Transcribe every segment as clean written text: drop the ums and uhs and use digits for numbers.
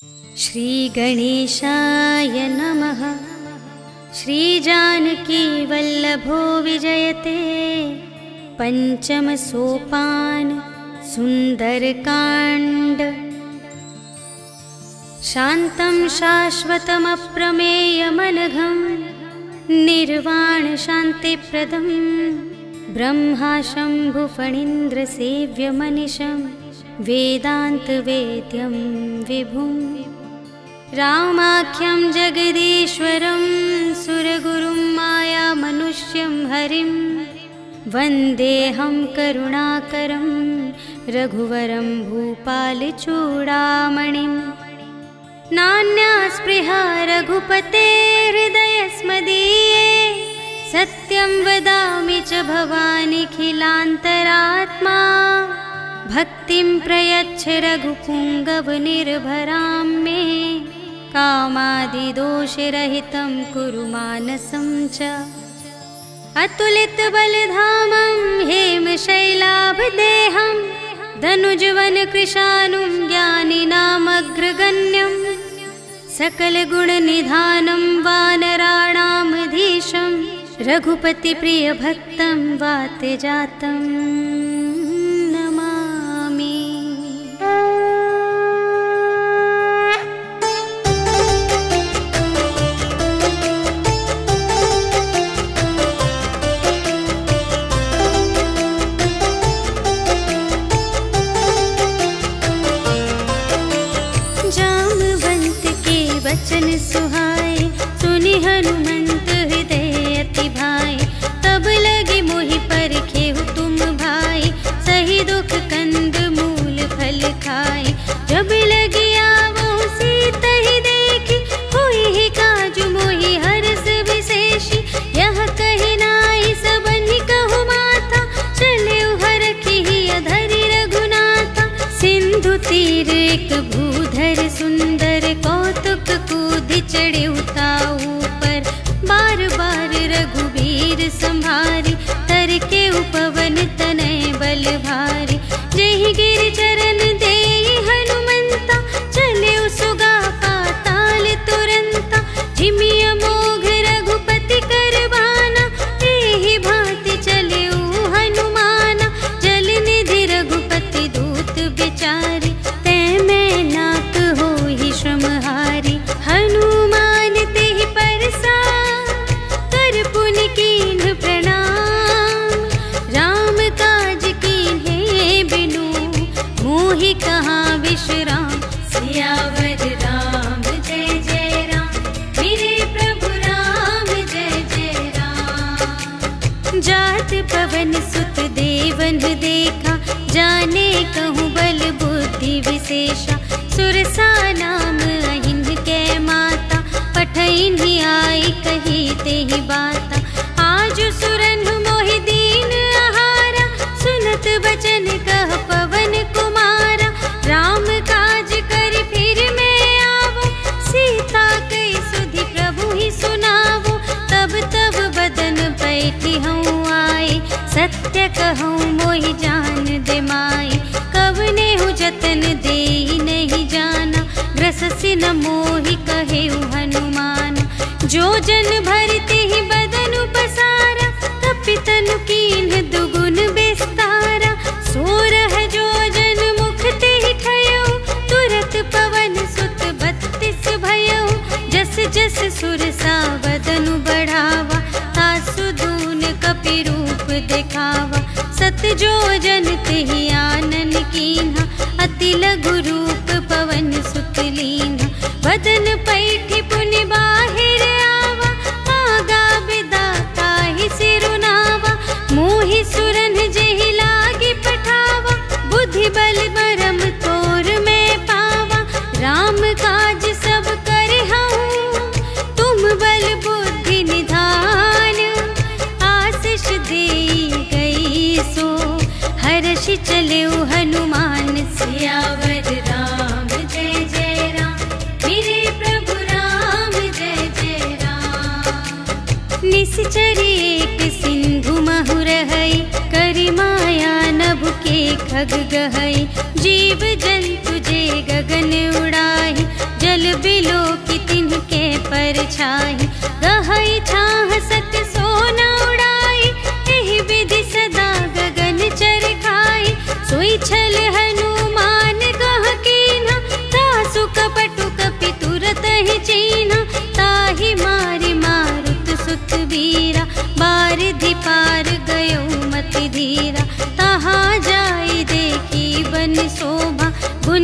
श्री गणेशाय नमः। श्री जानकी वल्लभो विजयते। पंचम सोपान सुंदरकांड। शांतं शाश्वतमप्रमेयमनघं निर्वाण शांतिप्रदं ब्रह्मा शंभु फणीन्द्र सेव्यमनिशं वेदान्तवेद्यं विभुं रामाख्यं जगदीश्वरं सुरगुरुं मायामनुष्यं हरिं वन्देऽहं करुणाकरं रघुवरं भूपालचूडामणिं। नान्या स्पृहा रघुपते हृदयस्मदीये सत्यं वदामि च भवानिखिलान्तरात्मा। भक्तिं प्रयच्छ रघुपुङ्गवनिर्भरां मे कामादिदोषरहितं कुरु मानसं च। अतुलितबलधामं हेमशैलाभदेहं धनुजवनकृशानुं ज्ञानिनामग्रगण्यं सकलगुणनिधानं वानराणामधीशं रघुपतिप्रियभक्तं वातजातं नमामि। जामवंत के वचन सुहाए सुनि हनुमंत हृदय अति भाए। तब लगे मोहि परखेहु तुम भाई सही दुख कंद मूल फल खाए। जब लगी आवो सीता ही देखी होई ही काजु मोहि हरस विशेषी। यह कही नाई सबनि कहु माथा चले हरखी ही अधरि रघुनाथा। सिंधु तीर एक भूधर सुंदर कौतुक कूदि चढ़े उताऊ पर। बार बार रघुबीर संभारी तर के उपवन तनय बल भारी। जेहि गिर चरण देहि हनुमंता चले सुगा पाताल तुरंता। झिमिय मोघ रघुपति करबाना एहि भांति चले हनुमाना। जल निधि रघुपति दूत बिचारी तै मैं नाक होहि श्रमहारी। हनुमान तेहि परसा कर पुनि कीन्ह प्रणाम। राम काज कीन्हे बिनु मोहि कहाँ विश्राम। सियावर राम जय जय राम मेरे प्रभु राम जय जय राम। जात पवन सुत देवन देखा जाने कहूँ बल बुद्धि विशेषा। सुरसा नाम अहिंद के माता पठइन्हि आई कही तेहि बाता। आज सुरन मोहि दीन आहारा सुनत बचन कह पवन कुमारा। राम काज कर फिर मैं आवो सीता कई सुधि प्रभु ही सुनावो। तब तब बदन बैठी हूँ आए सत्य कहूँ मोहि जान दे माई। कवने हूँ जतन देहि नहीं जाना ग्रससि न मोहि कहेउ हनुमान। जो जन भरते ही बदन पसारा कपितनु कीन्ह दुगुन विस्तारा। सोरह जो जन मुख तेहि ठयउ तुरत पवन सुत 32 भयउ। जस जस सुरसा बदनु बढ़ावा तासु दून कपि रूप दिखावा। सत जो जन तेहि आनन कीन्हा अति लघु रूप पवन सुत लीन्हा। बदन पैठि पुनि बाहिर आवा आगा बिदाता ही सिरुनावा। मोहि सुरन जेहि लागी पठावा बुद्धि बल मरम तोर में पावा। राम काज सब करहु तुम बल बुद्धि निधान। आशीष देई गई सो हर्षि चले हनुमान। सियावर राम जय जय राम मेरे प्रभु राम जय जय राम। निश्चरी एक सिंधु महु रहई करि माया नभ के खग गहई। जीव जंतु जे गगन उड़ाई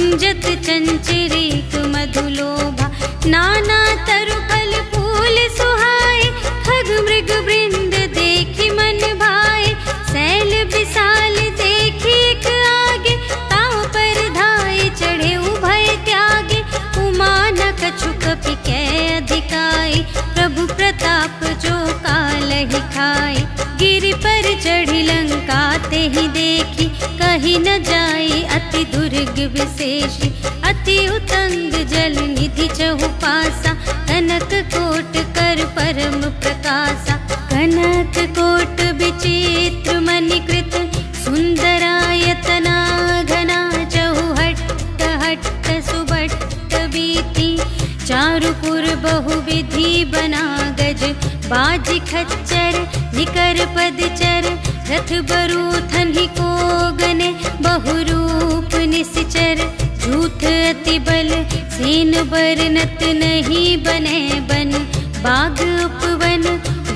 गुंजत चंचरीक मधुलोभा। नाना तरु फल फूल सुहाए, खग मृग वृंद देखी मन भाए। सैल विशाल देखी एक आगे, ताव पर धाये चढ़े उभय त्यागे। उमा न कछु कपि कै अधिकाई, प्रभु प्रताप जो कालहि खाए। गिरि पर चढ़ी लंका ते ही देखी, कही न जाई अति दुर्ग विशेषी। अति उतंग जल निधि चहु पासा, कनक कोट कर परम प्रकाशा। कनक कोट विचित्र मणिकृत, सुंदरायतना घना। चहु हट्ट हट्ट सुबट्ट बीती, चारुपुर बहुविधि बना गज। बाज खच्चर निकर पदचर, रथ बरूथन ही को गने। बहुरूप निश्चर झूठ अति बल, सेन बरनत नहीं बने बन। बाग उपवन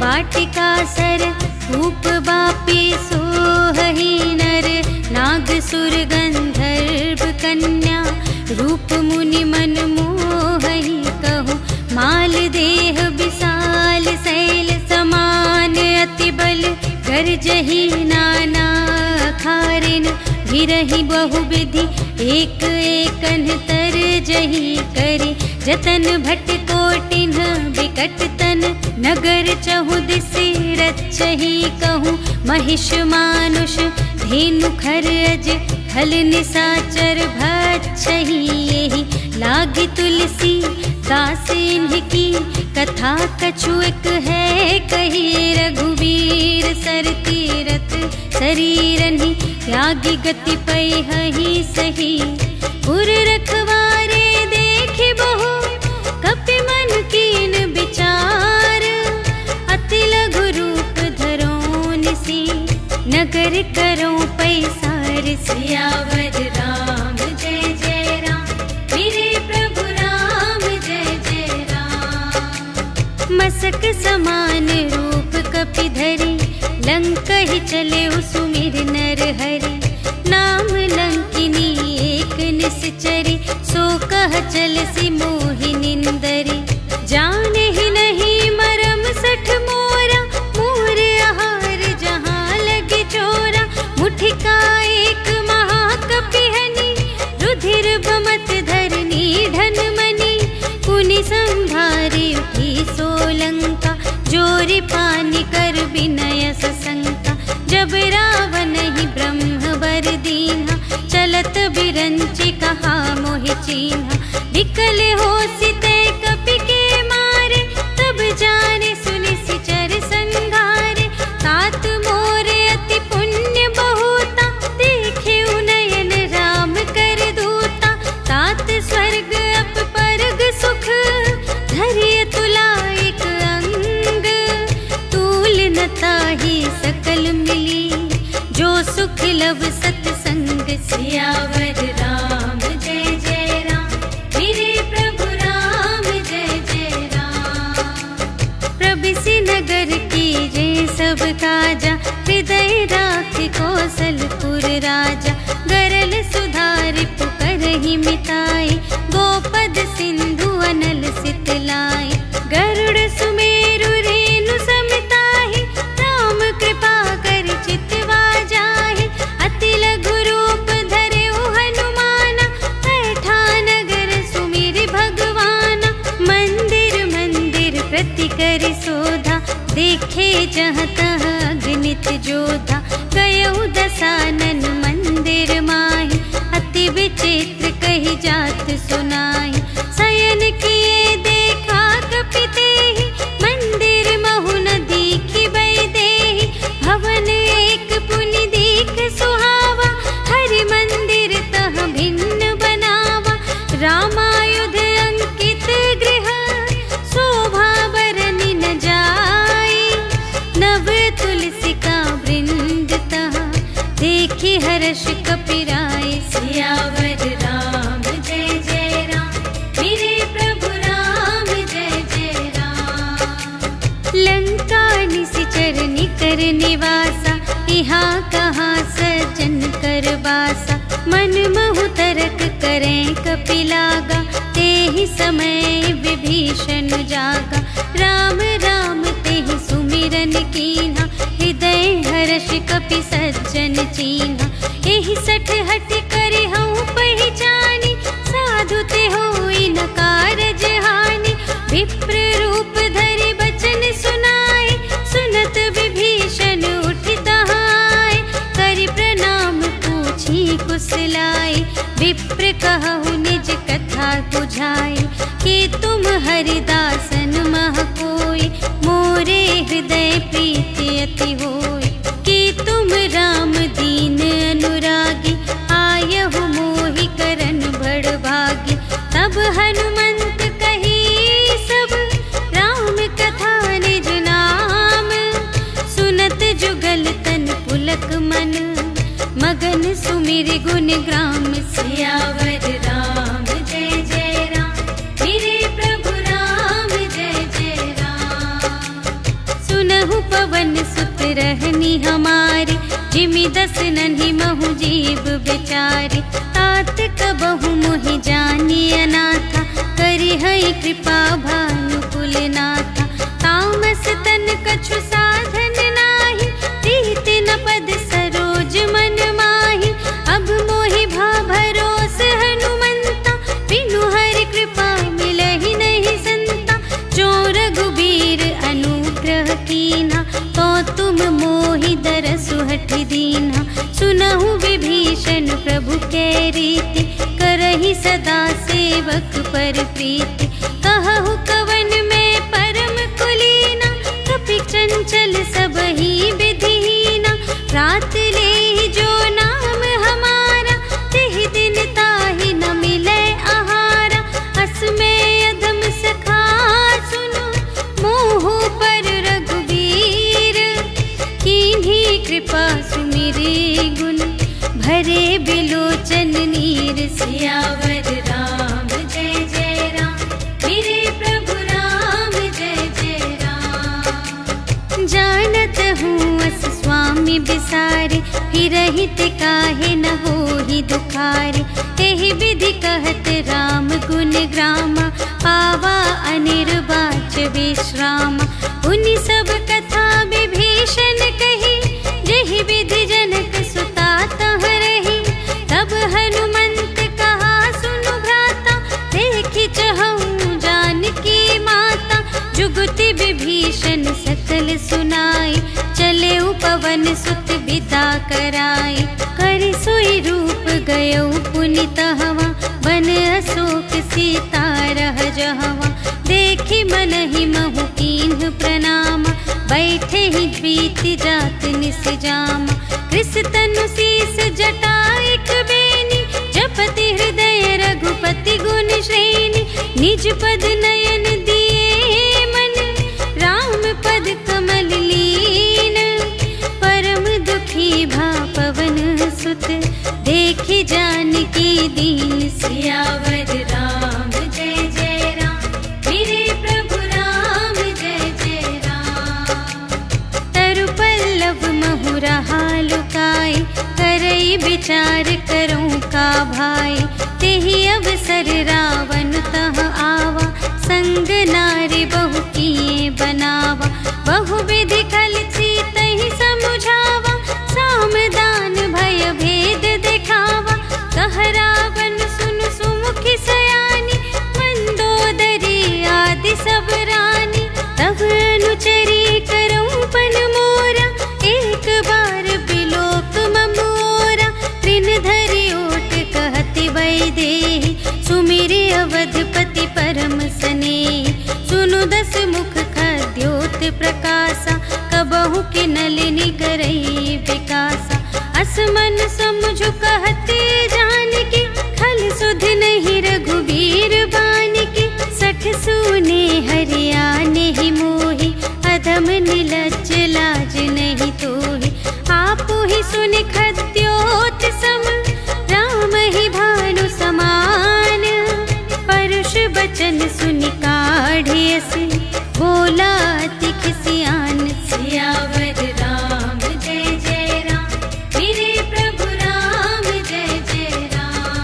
वाटिका सर, रूप बापी सोहहि नर। नाग सुर गंधर्व कन्या, रूप मुनि मन मोहहि कहूँ। माल देह विशाल शैल समान, अति बल गरजहि नाना खारिन। गिरहि बहुविधि एक एक अंतर जही करी। जतन भट कोटिन विकट तन, नगर चहु दिसि रचहि कहूँ। महिष मानुष धेनु खर अज, खल निसाचर भक्षहि एहि। लागी तुलसी दास इनकी, कथा कछु एक है कही। रघुवीर सर तीरथ शरीरनि, त्यागी गति पैहि सही। उर रखवारे देखि बहु, कपि मन कीन विचार। अति लघु रूप धरो निसी, नगर करो पैसार। सियावर राम जय जय राम, मेरे प्रभु राम जय जय राम। मसक समान रूप कपि धरी, लंक ही चले सुमिर नर हरि। नाम लंकिनी एक निश्चरी, सो कह चल सी मोहि निंदरी। जाने ही नहीं मरम सठ मोरा, मोर आहार जहाँ लगे चोरा। मुठिका एक महाकपिहनि, रुधिर बमत धरनी ढन मनी। पुनि संभारी उठी सोलंका, जोरी पानी कर विनय सशंका। जब रावण ही ब्रह्म बर दीन्हा, चलत बिरंचि कहा मोहि चीन्हा। विकल होसि तै कपि के मारे, तब जाने सुनि सिचर संघारे। तात मोरे अति पुण्य बहुता, देखे नयन राम कर दूता। तात स्वर्ग अप परग सुख, धरिय तुला एक अंग। तूल न ताहि सकल मिली, जो सुख लव सतसंग। सियावर राम जय जय राम, मेरे प्रभु राम जय जय राम। प्रबिसि नगर की जय सब काजा, हृदय राखि कौशलपुर राजा। गरल सुधारि पुकारहि मिताई, गोपद सिंधु अनल सितलाई। गरुड़ सुमेरु रेणु समताहि, राम कृपा कर चितवा जाहि। अति लघु रूप धरे हनुमाना, बैठा नगर सुमिर भगवाना। मंदिर मंदिर प्रति करि शोधा, देखे जहाँ तहाँ अगणित जोधा। गयउ दसानन मंदिर माहि, अति विचित्र कही जात सुनाई। शयन किए देखा कपि तेहि, मंदिर महु न दीखि वैदेही। भवन एक पुनि दीख सुहावा, हरि मंदिर तह भिन्न बनावा। रामायुध अंकित गृह, शोभा बरनि न जाई। नव तुलसी का वृंद तहा, देखि हर्ष कपिराए। सियावर राम जय जय राम, कपि लागा, तेहि समय विभीषण जागा। राम राम तेहि सुमिरन कीन्हा, हृदय हर्ष कपि सज्जन चीन्हा। एहि सठ हठ करे हऊँ पहिचानी, साधु ते होई न कारज हानि। विप्र रूप धरि बचन सुनाए, सुनत विभीषण उठि तहाय। करि प्रणाम पूछी कुशलाए, विप्र कहु निज कथा बुझाए। कि तुम हरिदासन मह कोई, मोरे हृदय प्रीति अति होय। कि तुम राम दीन अनुरागी, आयहु मोहि करन बड़ भागी। तब हनुमंत कही सब, राम कथा निज नाम। सुनत जुगल तन पुलक मन, मगन सुमिर गुण ग्राम। सियावर राम जय जय राम, मेरे प्रभु राम जय जय राम। सुनहु पवन सुत रहनी हमारी, जिमि दस नन्हि महु जीव बेचारी। तात कबहु मोहि जानी अनाथा, करि हई कृपा भानुकुल नाथा। तामस तन कछु साधन नाही, प्रीति न पद सरोज मन माही। अब मोहि भा भरोस हनुमंता, बिनु हरि कृपा मिलहि नहीं संता। जो रघुबीर अनुग्रह कीन्हा, तो तुम मोहि दरसु हठ दीन्हा। सुनहु विभीषण प्रभु के रीति, करहि सदा सेवक पर प्रीति। कहु कवन में परम कुलीना, कपि चंचल सबहि विधिहीना। रात लेहि जो नाम हमारा, तेहि दिन ताहि न मिले आहारा। अस में अधम सखा सुनो, मोहु पर रघुबीर। कीन्ही कृपा सुमिरि गुण, भरे बिलोचन नीर। सियावर राम जय जय राम, मेरे प्रभु राम जय जय राम। जानत हूँ अस स्वामी बिसारे, फिरहित काहे न होहि दुखारे। एहि विधि कहत राम गुण ग्रामा, पावा अनिर्वाच विश्रामा। उनि सब कथा विभीषण कही, जेहि विधि जनक सुता तह रही। तब हनुमंत कहा सुनु भ्राता, देखि चहऊँ जानकी माता। जुगति विभीषण सकल सुनाई, चले पवन सुत विदा कराई। करि सोई रूप गयौ पुनि तहवा, बन अशोक सीता रह जहवा। देखि मनहि महु कीन्ह प्रणाम, बैठे ही बीति जात निस जामा। कृस तनु शीस जटाइक बेनी, जपति हृदय रघुपति गुण श्रेणी। निज पद नयन दिए मन, राम पद कमल लीन। परम दुखी भा पवन सुत, देखि जानकी दीन। सियावर राम जय जय राम, मेरे प्रभु राम जय जय राम। तरु पल्लव महु रहा लुकाई, करई विचार करऊँ का भाई। तेहि अवसर रावण तह आवा, संग नारी बहु किए बनावा। बहु विधि खल सीतहि समुझावा, साम दान भय भेद दिखावा। कह रावण सुनु सुमुखी सयानी, मंदोदरी आदि सब रानी। तब अनुचरी करऊँ पन मोरा, एक बार बिलोक ममोरा। त्रिन धरि ओट कहति वैदेही, सुमिरि अवधपति परम स्नेही। सुनु दस मुख खद्योत प्रकाशा, कबहु कि नलिनी करई विकासा। असमन समझु कहते जानकी, खल सुध नहीं रघुबीर बानिकी। सठ सूने हरियाने ही मोहि, अधम निलज्ज लाज नहीं तोहि। आपु ही सुन खद्योत सम, राम ही भानु समान। परुष बचन सुनि काढ़ियस, बोला अति खिसियान। सियावर राम जय जय राम, मेरे प्रभु राम जय जय राम।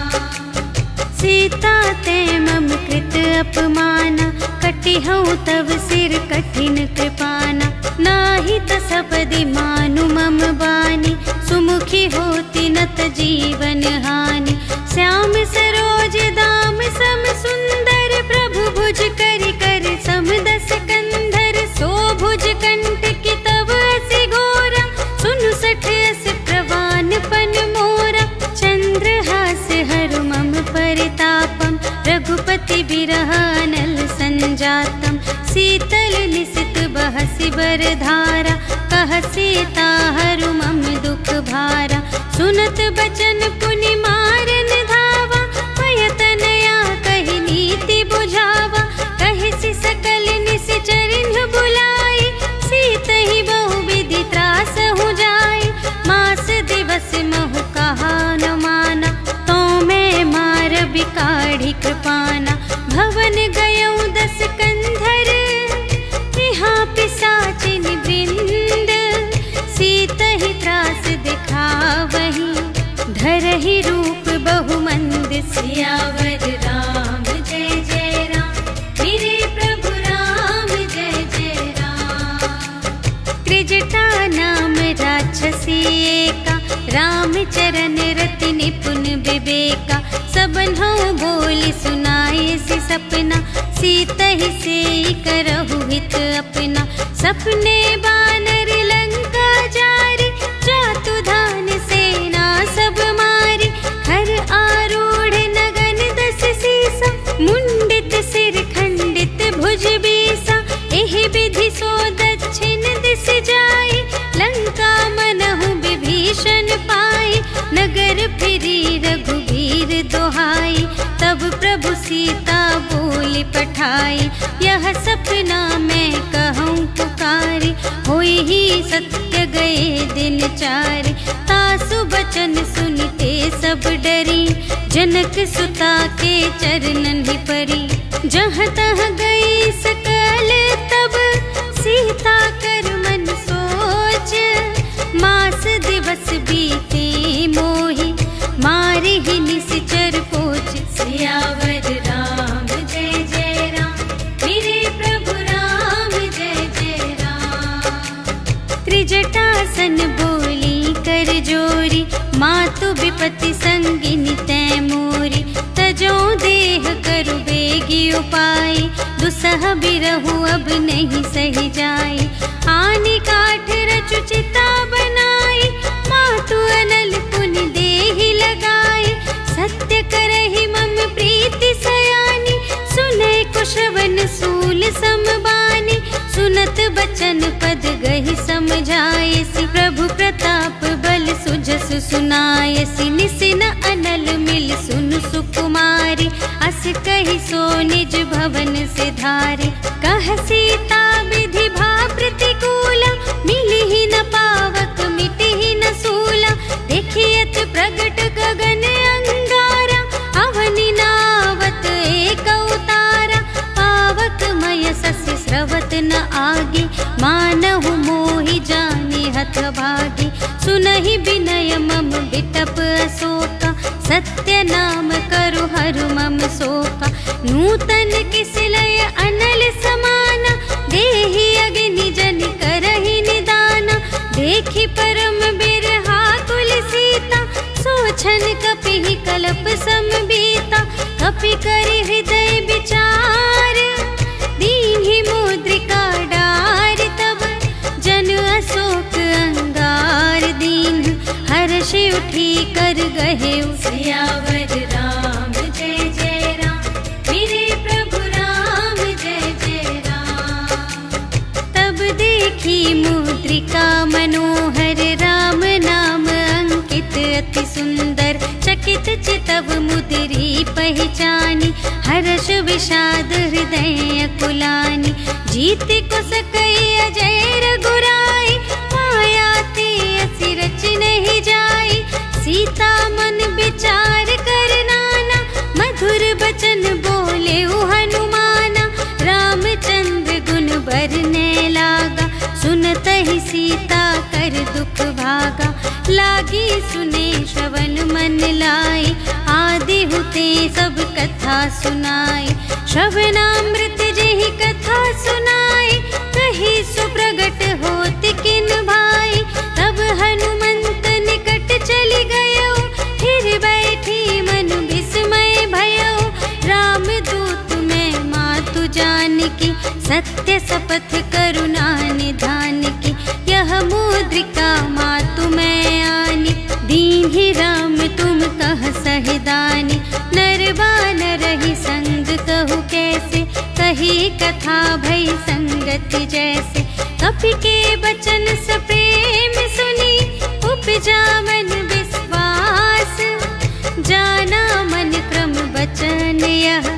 सीता ते मम कृत अपमाना, कटिहउँ तव सिर कठिन कृपाना। नाही त सपदि मानु मम बानी, सुमुखी होती नत जीवन हानि। श्याम सरोज दाम सम सुंदर, प्रभु भुज करि कर सम दस कंधर। सो भुज कंठ की तव असि घोरा, सुनु सठ अस प्रवान पन मोरा। चंद्रहास हरु मम परितापम, रघुपति बिरह अनल संजातम। शीतल निसित बहसि बरधारा, कह सीता हरु मम दुख भारा। सुनत बचन पुनि मारन धावा, पयतनया कहि नीति बुझावा। कहिसि सकल निश्चरिन बुलाई, सीतहि बहु विधि त्रासहु जाई। मास दिवस महु कहा न माना, तो मैं मार बिकाढ़ी कृपाना। भवन गयउँ दस कंधर, यहाँ पिशाचिन वृंद। सीतहि त्रास दिखावही, धरहि रूप बहुमंद। सियावर राम जय जय राम, मेरे प्रभु राम जय जय राम। त्रिजटा नाम राक्षसी एका, राम चरण रति निपुण विवेका। सबन्हु बोली सुनाए सि सपना, सीतहि सेई करहु हित अपना। सपने बानर लंका जारी, जातु धान सेना सब मारी। हर आरूढ़ नगन दस सीसा, मुंडित सिर खंडित भुज बीसा। एहि विधि सो दक्षिण दिस जाई, लंका मनहु विभीषण पाई। नगर फिरी रघुबीर दोहाई, तब प्रभु सीता बोली पठाई। यह सपना मैं कहूँ पुकारी, होई ही सत्य गए दिन चारि। तासु बचन सुनते सब डरी, जनक सुता के चरणन ही परी। जहाँ तहाँ गई सकल तब, सीता कर मन सोच। मास दिवस बीते मोहि, मारि ही निश्चर पोच। सियावर राम जय जय राम, मेरे प्रभु राम जय जय राम। त्रिजटासन बोली कर जोरी, मातु विपति संगिनी तै मोरी। तजो देह करु बेगी उपाय, दुसह बिरहु अब नहीं सही जाई। आनि काठ रचु चिता बनाई, मातु अनल पुनि देहि लगाई। सत्य करहि मम प्रीति सयानी, सुनै कुशवन सूल समबानी। सुनत बचन पद गहि समझायसि, प्रभु प्रताप बल सुजसु सुनायसि। निसिन अनल मिल सुनु सुकुमारी, अस कहि सो निज भवन से धारे। कह सीता विधि भा प्रतिकूला, मिलिहि न पावक मिटिहि न सूला। देखियत प्रगट गगन अंगारा, अवनि नावत एक अवतारा। पावक मय सस्य स्रवत न आगे, मानहु मोहि जाने हथ भागी। सुनहि विनय मम बिटप अशोका, सत्य नाम करु हरु मम शोका। नूतन किसलय अनल समाना, देहि अग्नि जन करहि निदाना। देखि परम बिरहा कुल सीता, सोछन कपिहि कलप समबीता। कपि करि हृदय विचार, दीन्हि मुद्रिका डार। तब जन अशोक अंगार दीन, हर्ष उठी कर गहे। सियावर राम जय जय राम, मेरे प्रभु राम जय जय राम। तब देखी मुद्रिका मनोहर, राम नाम अंकित अति सुंदर। चकित चितव मुद्री पहचानी, हर्ष विषाद हृदय अकुलानी। जीत को सकई अजय रघुराई, माया ते असि रच नहीं जाई। सीता मन विचार कर नाना, मधुर बचन बोले हनुमाना। रामचंद्र गुण बरने लागा, सुनत ही सीता कर दुख भागा। लागी सुने श्रवण मन लाई, आदि हुते सब कथा सुनाई। श्रवणामृत जेहि कथा सुनाई, कही सुप्रगट होत किन भाई। तब हनुमंत निकट चली गयो, फिर बैठी मन विस्मय भयो। राम दूत में मातु जानकी, सत्य शपथ करुणा निधान की। यह मुद्रिका मातु में आनी, दीन्हि राम तुम कह सहिदानी। नर बानर ही संग कहु कैसे, कही कथा भई संगति जैसे। कपि के बचन सप्रेम सुनी, उपजा मन विश्वास। जाना मन क्रम बचन यह,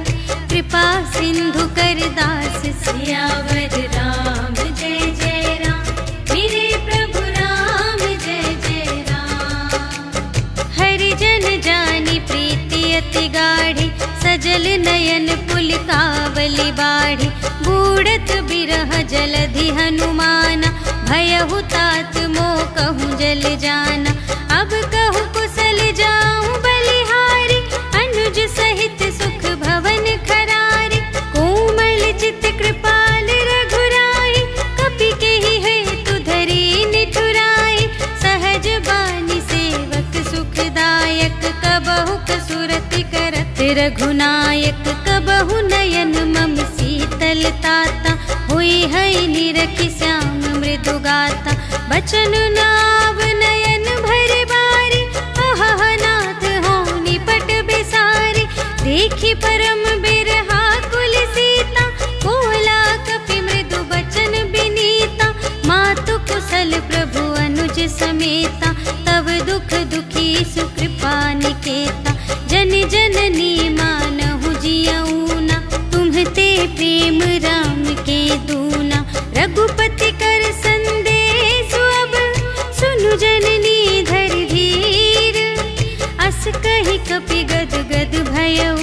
कृपा सिंधु कर दास। सियावर राम जय जय राम, मेरे प्रभु राम जय जय राम। हरि जन जानी प्रीति अति गाढ़ी, सजल नयन पुलिकावली बाढ़ी। बूढ़त बिरह जलधि हनुमाना, भयहु तात मोह कहूँ जल जाना। अब कहूँ कुशल जाऊँ बलिहारी, अनुज सहित सुख भवन खरारी। कोमल चित कृपाल रघुराई, कपि केहि हेतु धरी निठुराई। सहज बानी सेवक सुखदायक, कबहु कसुरति करत रघुनायक। कबहु नयन मम शीतल ताता, हुई है निरखि श्याम मृदु गाता। बचन नाव नयन भर बारी, अहह नाथ हो निपट बिसारी। देखी परम बिरहा कुल सीता, बोला कपि मृदु बचन बिनीता। मातु कुशल प्रभु अनुज समेता, तब दुख दुखी सुकृपा निकेता। जन जननी मानहु जियऊना, तुम्हते प्रेम राम के दूना। रघुपति कर संदेश अब, सुनु जननी धर धीर। अस कहि कपि गद गद भयऊ,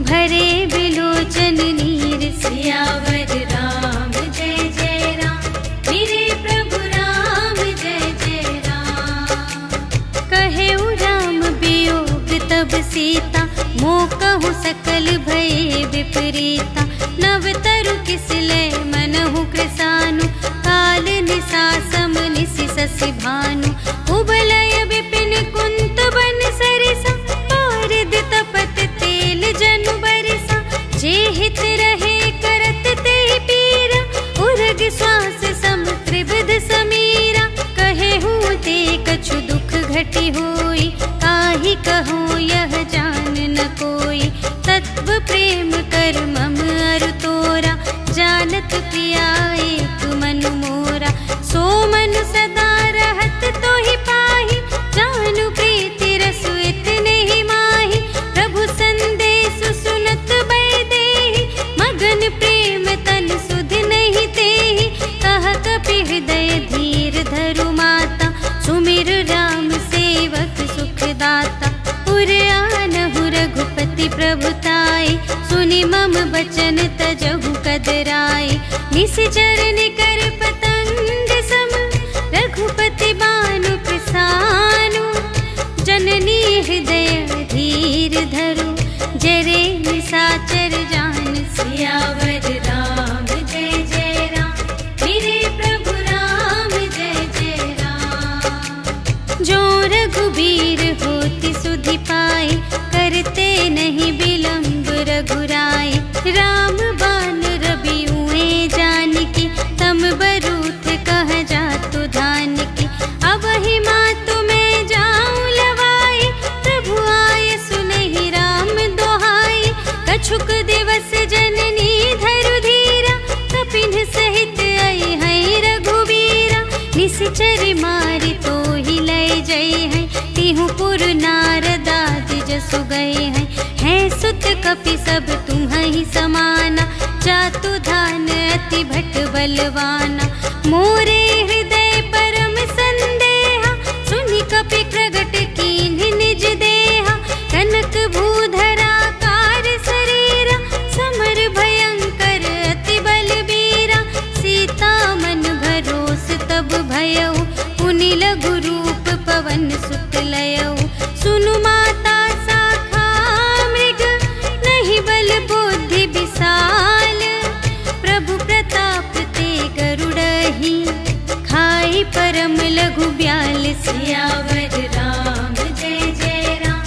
भरे बिलोचन नीर। सियावर राम जय जय राम, मेरे प्रभु राम जय जय राम। कहेउ राम वियोग तब सीता, मोकहु सकल भये विपरीता। नव तरु किसले मनहु कृसानु, काल निसा सम निसि शशि भानु। उबलय विपिन कुंत बन सरिसा, पारिद तपत तेल जनु बरिसा। जे हित रहे करत ते पीरा, उर्ग श्वास सम त्रिविध समीरा। कहेहु ते कछु दुख घटी होई, काहि कहूँ यह जान न कोई। तत्व प्रेम कर मम अरु तोरा, जानत प्रिया एक मनु मोरा। सो मनु सदा रहत तोहि पाहि, जानु प्रीति रसु इतने ही माहि। प्रभु संदेश सुनत बैदेहि, मगन प्रेम तन सुध नहीं तेहि। कह कपि हृदय धीर धरु माता, सुमिर राम सेवक सुखदाता। उर आनहु रघुपति प्रभुताई, सुनि मम बचन तजहु कदराई। निश्चर निकर पतंग सम, रघुपति बानु कृसानु। जननी हृदय धीर धरु, जरे निसाचर जान। सियावर राम जय जय राम, मेरे प्रभु राम जय जय राम। जो रघुबीर होति सुधि पाई, करते नहीं विलंब रघुराई। राम बान रबियुए जानकी, तम बरूथ कह जातु धान की। अब ही मातु मैं जाऊं लवाई, प्रभु आय सुनहि राम दोहाई। कछुक दिवस जननी धरु धीरा, कपिन सहित आई है रघुबीरा। निश्चर मारि तो ही लय जय है, तिहु पुर नारदाद जसु गए हैं। है सुत कपि सब तुम्हि समाना, जातु धान अति भट बलवाना। मोरे हृदय परम संदेहा, सुनि कपि प्रगट कीन्हि निज देहा। कनक भूधरा कार शरीरा, समर भयंकर अति बलबीरा। सीता मन भरोस तब भयऊ, पुनि लघु रूप पवन सुत लयऊ। सुनु माता शाखा मृग, परम लघु 42। सियावर राम जय जय राम,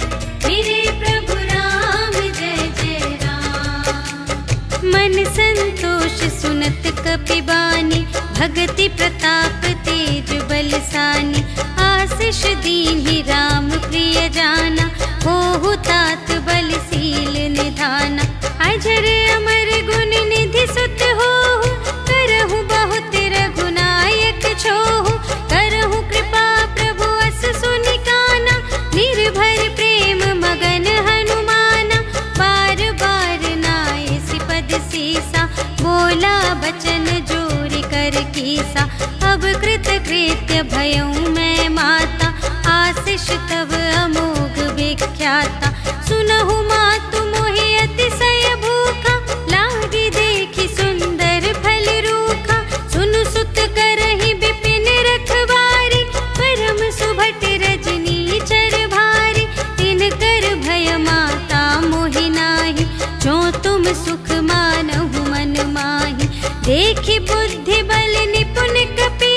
मेरे प्रभु राम जय जय राम। मन संतोष सुनत कपिबानी, भगति प्रताप तेज बलसानी। आशीष दीन्हि राम प्रिय जाना, होहु तात बलशील निधाना। अजर अमर गुण निधि सुत होहु, करहु बहुत रघुनायक छोहु। करहु कृपा प्रभु अस सुनि काना, निर्भर प्रेम मगन हनुमाना। बार बार नाय सिपद सीसा, बोला बचन जोरि कर कीसा। अब कृत कृत्य भयउ मैं माता, आशीष तव अमोघ विख्याता। सुनहु मातु मोहि अतिशय भूखा, लागी देखि सुंदर फल रूखा। सुनु सुत करहि विपिन रखवारी, परम सुभट रजनी चर भारी। तिनकर भय माता मोहि नाही, जो तुम सुख मानहु मन माही। देखि बुद्धि बल निपुण कपि,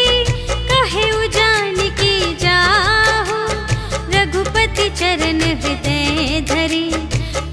कहे जानकी जाहु। रघुपति चरण हृदय धरि,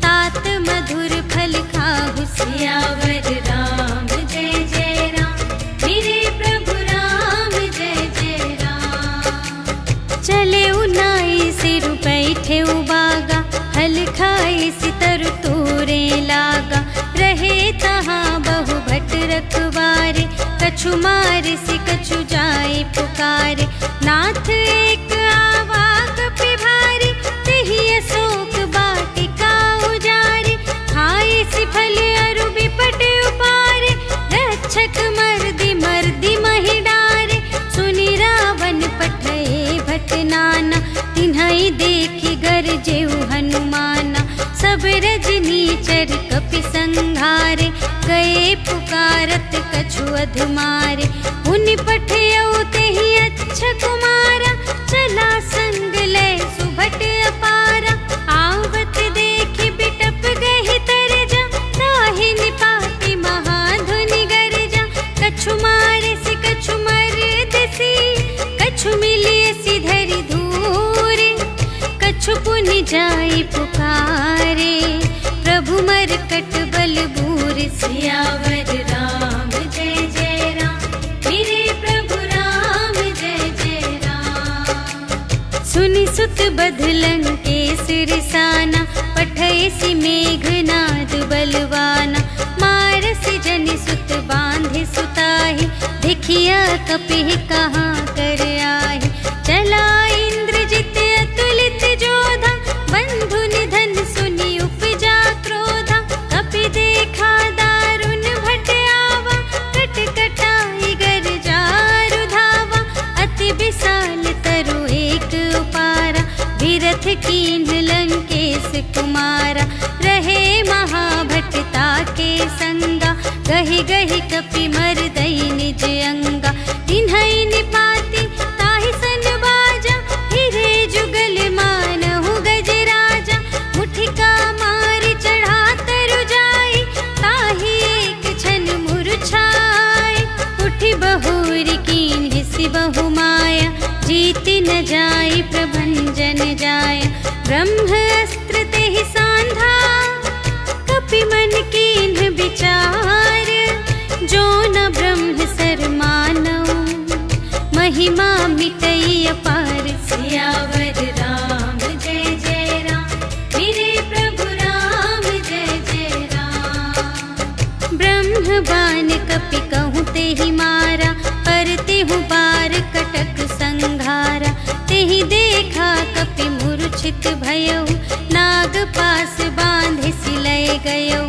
तात मधुर फल खाहु। सियावर राम जय जय राम, मेरे प्रभु राम जय जय राम। चले उनाई सिर बैठे उबागा, हल खाए सितर तोरे लागा। रहे तहाँ बहु भट रखवारे, कछु मारे से कछु जाए पुकारे। नाथ एक आवा कपि भारी, तेहि अशोक वाटिका उजारे। खाए सि फल अरु बिपट उपारे, रक्षक मर्दि मर्दि महि डारे। सुनि रावण पठए भट नाना, तिन्हइ देखि गरजेउ हनुमाना। सब रजनीचर कपि संघारे, गए पुकारत कछु अधमारे। उनि पठयउ तेहि अच्छा कुमारा, चला संग लय सुभट अपारा। आवत देखि बिटप गहि तरजा, ताहि निपाति महाधुनि गरजा। कछु मारे सि कछु मरदसी, कछु मिलिए सि धरि धूरे। कछु पुनि जाई पुकारे, प्रभु मरकट बल बूरे। सियावर राम जय जय राम, मेरे प्रभु राम जय जय राम। सुनि सुत बध लंकेश रिसाना, पठय सि मेघनाद बलवाना। मारसि जनि सुत बांधे सुताहि, देखिया कपिहि कहाँ कर आहि। चला इंद्रजित अतुलित जोधा, बंधु निधन सुनि उपजा क्रोधा। कपि देखा दारुण भट आवा, कट कटाई गरजारु धावा। अति विशाल तरु एक उपारा, विरथ कीन्ह लंकेश कुमारा। रहे महाभटता के संगा, गहि गहि कपि मरदई निज अंगा। तिन्हइ निपाति ताहि सन बाजा, हिरे जुगल मानहु गजराजा। मुठिका मारि चढ़ा तरु जाई, ताहि एक क्षण मूर्छाई। उठि बहुरि कीन्हि सि बहु माया, जीति न जाई प्रभंजन जाया। ब्रह्म अस्त्र तेहि सांधा, कपि मन कीन्ह विचार। जो न ब्रह्म सर मानऊ, महिमा मिटई अपार। सियावर राम जय जय राम, मेरे प्रभु राम जय जय राम। ब्रह्म बान कपि कहूँ तेहि मारा, पर तेहु बार कटक संघारा। तेहि देखा कपि मूर्छित भयउ, नाग पास बांधे सिलय गयउ।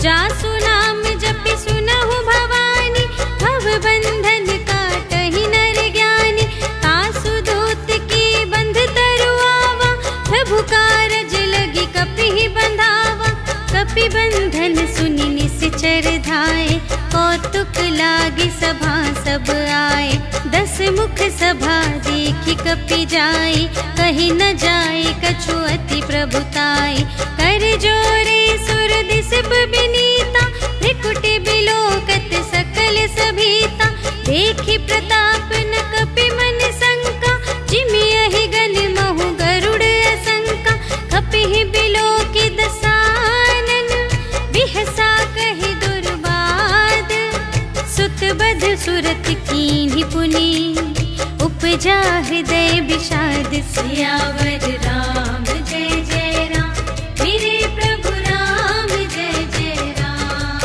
जासु नाम जपि सुनहु भवानी, भव बंधन काटहि नर ज्ञानी। तासु दूत की बंध तरु आवा, प्रभु कारज लगी कपि बंधावा। कपि बंधन सुनि निश्चर धाये, कौतुक लागी सभा सब आए। 10 मुख सभा देखि कपि जाई, कहि न जाय कछु अति प्रभुताई। कर जोरे सुर दिस बिनीता, त्रिकुटि बिलोकत सकल सभीता। देखि प्रताप न कपि मन सा, सद सुरत कीन्ही पुनि, उपजा हृदय विषाद। सियावर राम जय जय राम, मेरे प्रभु राम जय जय राम।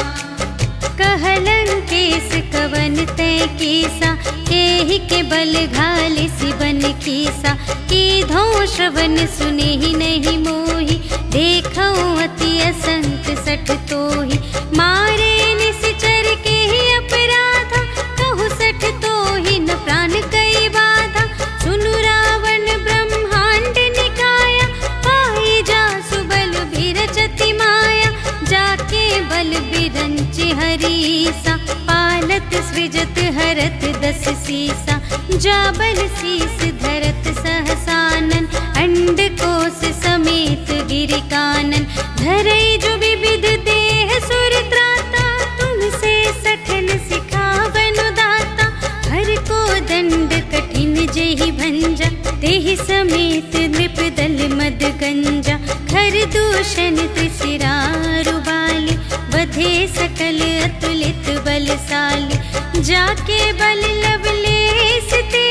कहलन केस कवन तय कीसा, केहि के बल घाल सिबन कीसा। कीधो श्रवण सुने ही नहीं मोहि, देखो अति असंत सठ तोहि। मारे निश्चर के ही अपराधा, कहु सठ तोहि न प्राण कई बाधा। सुनु रावण ब्रह्मांड निकाया, पाई जासु बल बिरचति माया। जाके बल बिरंच हरीसा, पालत सृजत हरत दस सीसा। जा बल शीस धरत सहसानन, अंड कोश समेत गिरि कानन। धरई जो विविध देह सुर त्राता, तुमसे सठन सिखावन दाता। हर को दंड कठिन जेहि भंजा, तेहि समेत नृप दल मद गंजा। खर दूषण त्रिशिरारु बाली, बधे सकल अतुलित बलशाली। जाके बल लवलेश ते,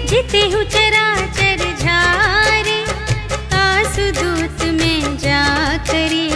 जितेहु चराचर झारे। कासुदूत में जा करे,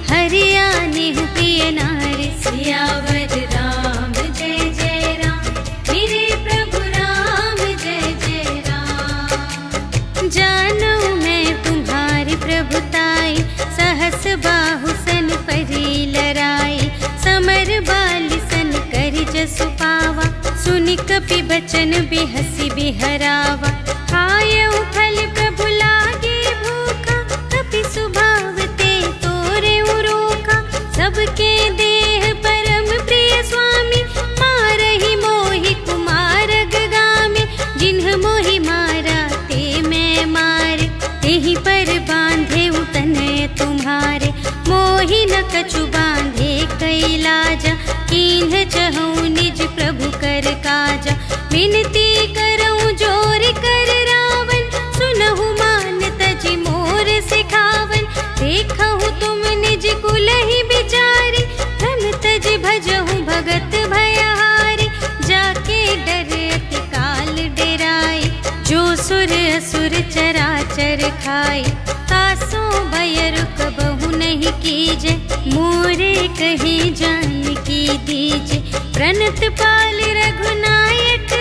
हरियाणेहु प्रिय नारी। सियावर राम जय जय राम, मेरे प्रभु राम जय जय राम। जानो मैं तुम्हारी प्रभुताई, सहस बाहु सन परी लराई। समर बाली सन करि जसु पावा, सुनि कपि बचन बिहसि बिहरावा। खायउ फल प्रभु लागे भूखा, कपि सुभाव ते तोरे रोका। सबके देह परम प्रिय स्वामी, मारहि मोहि कुमारग गामी। जिन्ह मोहि मारा ते मैं मारे, तेहि पर बांधे तनय तुम्हारे। मोहि न कछु बांधे कैलाजा, कीन्ह चहु निज प्रभु कर काजा। विनती करऊं जोर कर रावण, सुनहु मान तजि मोर सिखावन। देखहु तुम निज कुलहि बिचारी, धन तजि भजहु भगत भयहारी। जाके डर अति काल डेराई, जो सुर असुर चराचर खाई। तासो भय रुक बहु नहीं कीजे, मोरे कहे जानकी दीजे। प्रणत पाल रघुनायक,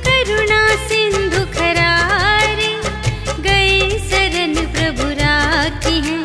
करुणा सिंधु खरारे। गए शरण प्रभु राखी हैं,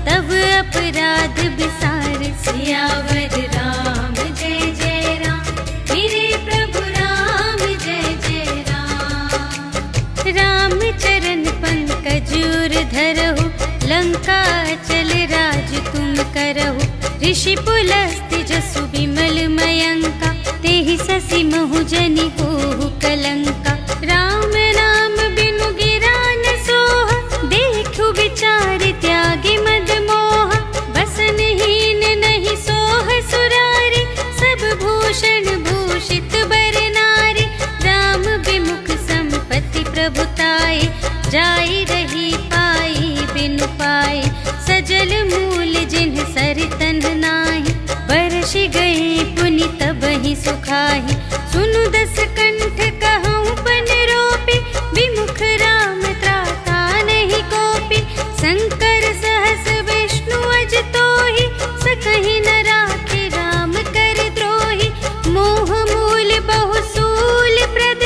तब अपराध विसार। सियावर राम जय जय राम, मेरे प्रभु राम जय जय राम। राम चरण पंकज उर धरहु, लंका चल राज तुम करहु। ऋषि पुलस्त्य जसु विमल मयंका, तेहि ससि महु जनि होहु कलंका। राम नाम बिनु गिरा न सोह, देखु विचार त्यागी मद मोह। बसनहीन नहीं सोह सुरारी, सब भूषण भूषित बर नारी। राम विमुख संपत्ति प्रभुताई, जाई रही पाई बिनु पाई। सजल मूल जिन्ह सर तन्ह नाही, बरषि गए पुनि तबहि सुखाहि। सुनु दस कंठ कहूँ पन रोपी, विमुख राम त्राता नहीं कोपी। शंकर सहस विष्णु अज तोहि, सकहि न राखे राम कर द्रोही। मोह मूल बहु सूल प्रद,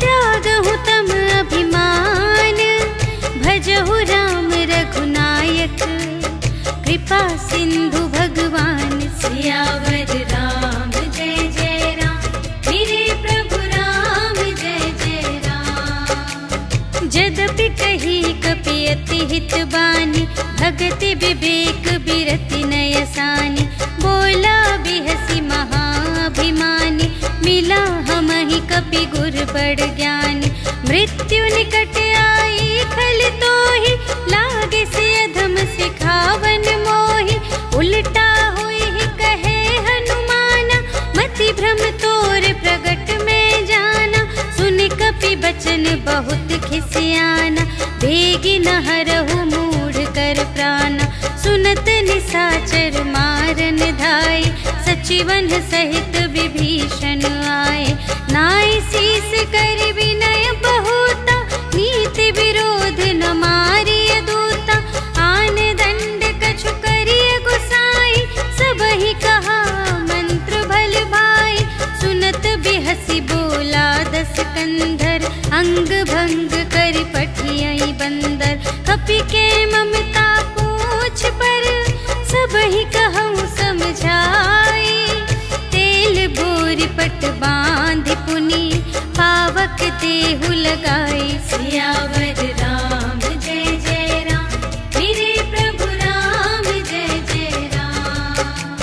त्यागहु तम अभिमान। भजहु राम रघुनायक, कृपा सिंधु भगवान। सियावर राम जय जय राम, मेरे प्रभु राम जय जय राम। जदपि कही कपि अति हित बानी, भगति विवेक बिरति नयसानी। बोला बिहसी महाभिमानी, मिला हमहि कपि गुर बड़ ज्ञानी। मृत्यु निकट आई खल तोहि, लागे से अधम सिखावन मोहि। उल्टा हुई कहे हनुमाना, मति भ्रम तोर प्रगट में जाना। सुन कपि बचन बहुत खिसियाना, बेगी न हरहु मूढ़ कर प्राणा। सुनत निशाचर मारन धाई, सच सुचिवन सहित विभीषण आए, नाय शीस कर विनय बहुता, नीति विरोध न मारिय दूता। आन दंड कछु करिय गुसाई, सबहि कहा मंत्र भल भाई। सुनत बिहसी बोला दस कंधर, अंग भंग कर पठियई बंदर। कपि के ममता पूछ पर, सबहि कहूँ समझाई। तेल बोर पट बांध पुनि, पावक देहु लगाई। सियावर राम जय जय राम, मेरे प्रभु राम जय जय राम।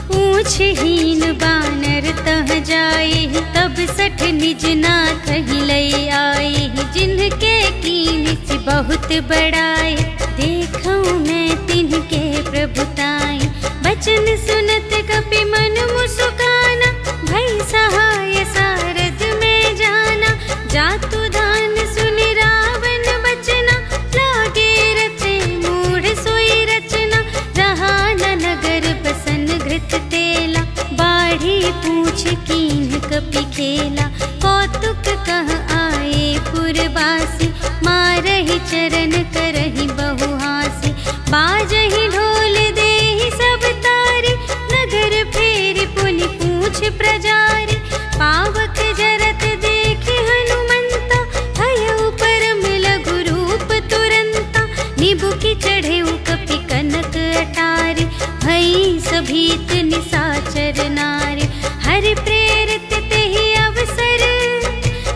पूछहीन बानर तह जाए, तब सठ निज नाथ ही लई आई। जिनके कीन से बहुत बड़ाई, देखूं मैं तिनके प्रभुताई। बचन सुनत कपि मन मुस्काना, भई सहाय सारद में जाना। जातु दान सुनि रावण बचना, लागे रचे मूढ़ सोई रचना। रहा न नगर बसन घृत तेला, बाढ़ी पूछ कीन कपि खेला। कौतुक कह आए पुरवासी, मारहि चरण करहि बहुहासी। बाजहि ढोल देहि सब तारी, नगर फेरि पुनि पूछ प्रजारी। पावक जरत देखि हनुमंता, भयउ परम लघु रूप तुरंता। निबुकि चढ़ेउ कपि कनक अटारी, भई सभीत निसाचर नारी। हरि प्रेरित तेहि अवसर,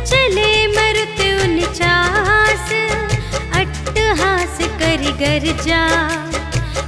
चले मरुत उनचास। अट्टहास करि गर्जा,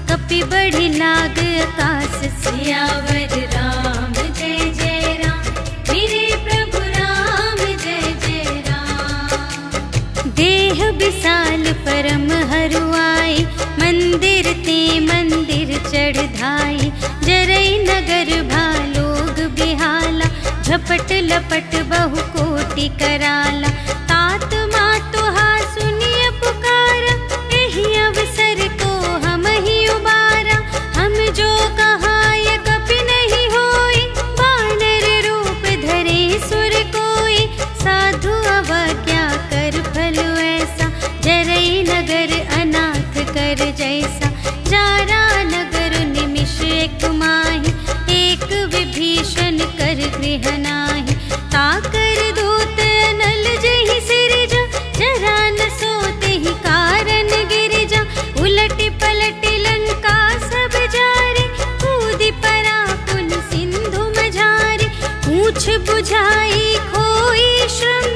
कपि बढ़ि लाग आकाश। सियावर राम जय जय राम, मेरे प्रभु राम जय जय राम। देह विशाल परम हरुआई, मंदिर ते मंदिर चढ़ धाई। जरई नगर भालोग बिहाला, झपट लपट बहु कोटि कराला। तात मातु हा सुनिय पुकारा, एहि अवसर को हम ही उबारा। हम जो कहाय कपि नहीं होई, वानर रूप धरे सुर कोई। साधु अवज्ञा कर फल ऐसा, जरई नगर अनाथ कर जैसा। जारा नगर निमिष एक माहि, एक विभीषण कर गृह नाही। ताकर दूत अनल जहि सिरजा, जरा न सोते ही कारण गिरिजा। उलटि पलटि लंका सब जारे, कूदि परा पुन सिंधु मझारे। पूछ बुझाई खोई श्रम,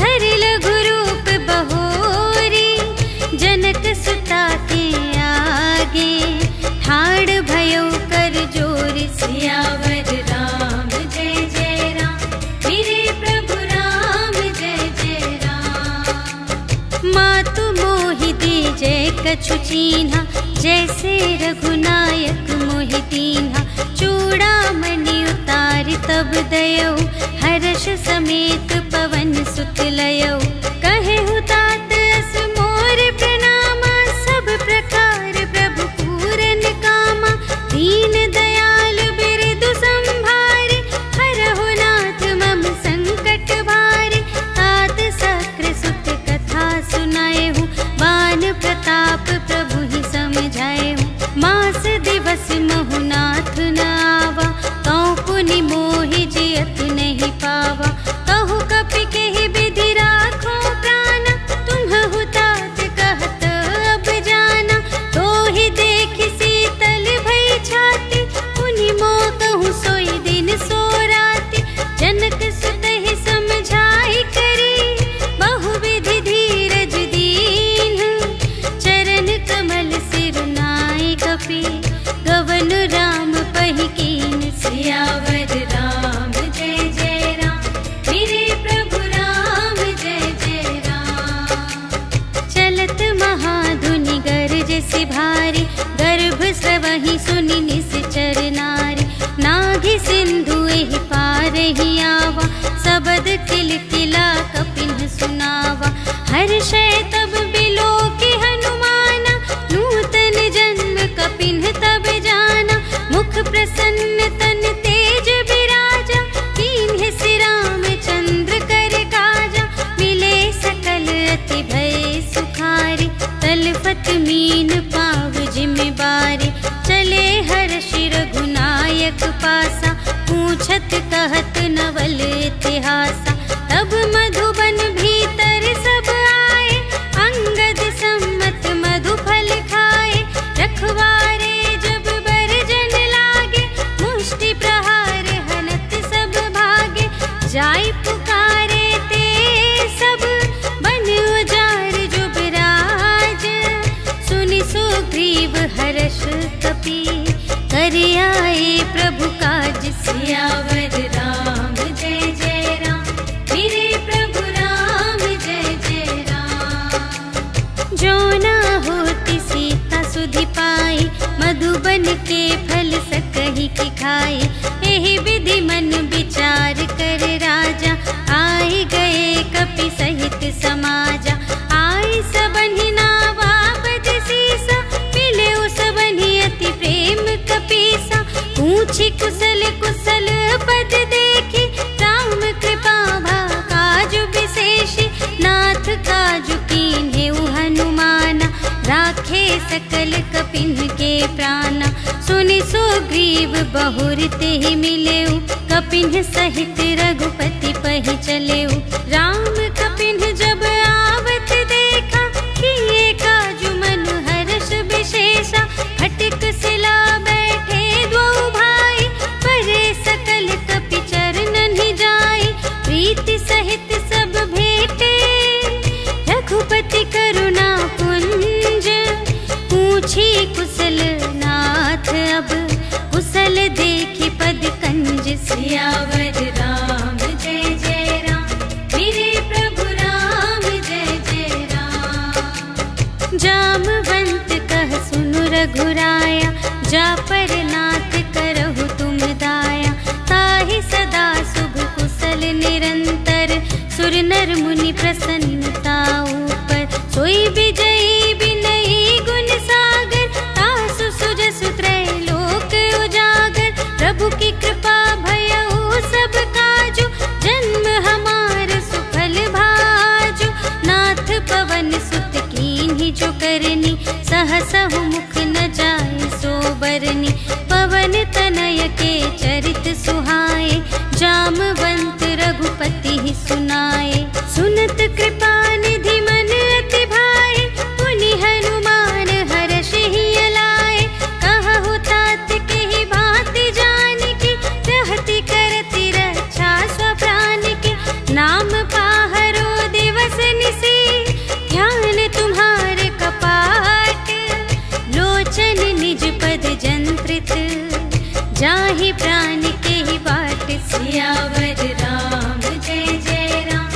धरि लघु रूप बहोरी। जनक सुता के आगे, ठाड़ भयउ कर जोरी। सियावर राम जय जय राम, मेरे प्रभु राम जय जय राम। मातु मोहि दीजे कछु चीन्हा, जैसे रघुनायक मोहि दीन्हा। चूड़ामणि उतारि तब दयौ, हर्ष समेत पवन सुत लयौ। कहेहु तात अस मोर प्रणामा, सब प्रकार प्रभु पूरन कामा। दीन दयाल बिरदु संभारे, हरहु नाथ मम संकट भारे। तात सक्र सुत कथा सुनाएहु, बान प्रताप प्रभु ही समझाएहु। मास दिवस महु नाथ न आवा, तौ पुनि मोहि जियत नहीं पावा। कहु कपि केहि विधि राखो प्राण, तुम्हु तात कहत अब जाना। तोहि देखि शीतल भई छाती, पुनि मोह कहूँ सोई दिन सो राति। जनक सुतहि समझाई करी, बहुविधि धीरज दीन्ह। चरण कमल सिर नाई कपि, गवन राम पहि कीन। सियावर राम जय जय राम, मेरे प्रभु राम जय जय राम। चलत महाधुनि गरज से भारी, गर्भ स्रवहि सुनि निश्चर नारी। नाघि सिंधु एहि पार ही आवा, सबद किलकिला कपिन सुनावा। हर्षै तब बिलोकि हनुमाना, नूतन जन्म कपिन तब जाना। मुख प्रसन्न तन ते पासा, पूछत कहत नवल इतिहासा। तब मधुबन भीतर सब आए, अंगद सम्मत मधु फल खाए। रखवारे जब बरजन लागे, मुष्टि प्रहार हनत सब भागे। जाय पुकारे ते सब बन उजार जुबराज, सुनि सुग्रीव हर्ष कपि, कर आए प्रभु काज। सियावर राम जय जय राम, मेरे प्रभु राम जय जय राम। जो ना होती सीता सुधि पाई, मधुबन के फल सकहि की खाई। एहि विधि मन विचार कर राजा, आए गए कपि सहित समाजा। आए सबनि नावा बद सीसा, मिले सबनि अति प्रेम कपीसा। पूछी कुशल कुशल पद देखी, राम कृपा भा काजु विशेषी। नाथ काजु कीन्हेउ हनुमाना, राखे सकल कपिन के प्राणा। सुनि सुग्रीव बहुर तेहि मिलेउ, कपिन सहित रघुपति पहि चलेउ। राम कपिन जब आवत देखा, किए काजु मन हर्ष विशेषा। फटिक सिला बैठे दो भाई, परे सकल कपि चरणन ही जाई। प्रीति सहित सब भेटे, रघुपति करुणा पुंज। पूछी कुशल नाथ अब, कुशल देखी पद कंज। सियावर राम जय जय राम, मेरे प्रभु राम जय जय राम। जामवंत कह सुनु रघुराया, जा पर नाथ करहु तुम दाया। ताहि सदा शुभ कुशल निरंतर, सुर नर मुनि प्रसन्नता ऊपर। सोई विजयी विनयी गुण सागर, तासु सुजसु त्रैलोक उजागर। प्रभु की कृपा भयउ सब काजु, जन्म हमार सुफल भाजु। नाथ पवन सुत कीन्ही जो करनी, सहसहु मुख न जाय सो बरनी। पवन तनय के चरित सुहाए, जामवंत रघुपति ही सुनाए। सुनत कृपा निधि मन अति भाए, पुनि हनुमान हर्ष ही अलाए। कहु तात के ही भांति जानकी, रहति करति रक्षा स्वप्राण की। नाम पाहरो दिवस निसी, ध्यान तुम्हारे कपाट। लोचन निज पद जंत्रित, जाहि प्राण के ही बाट। सियावर राम जय जय राम,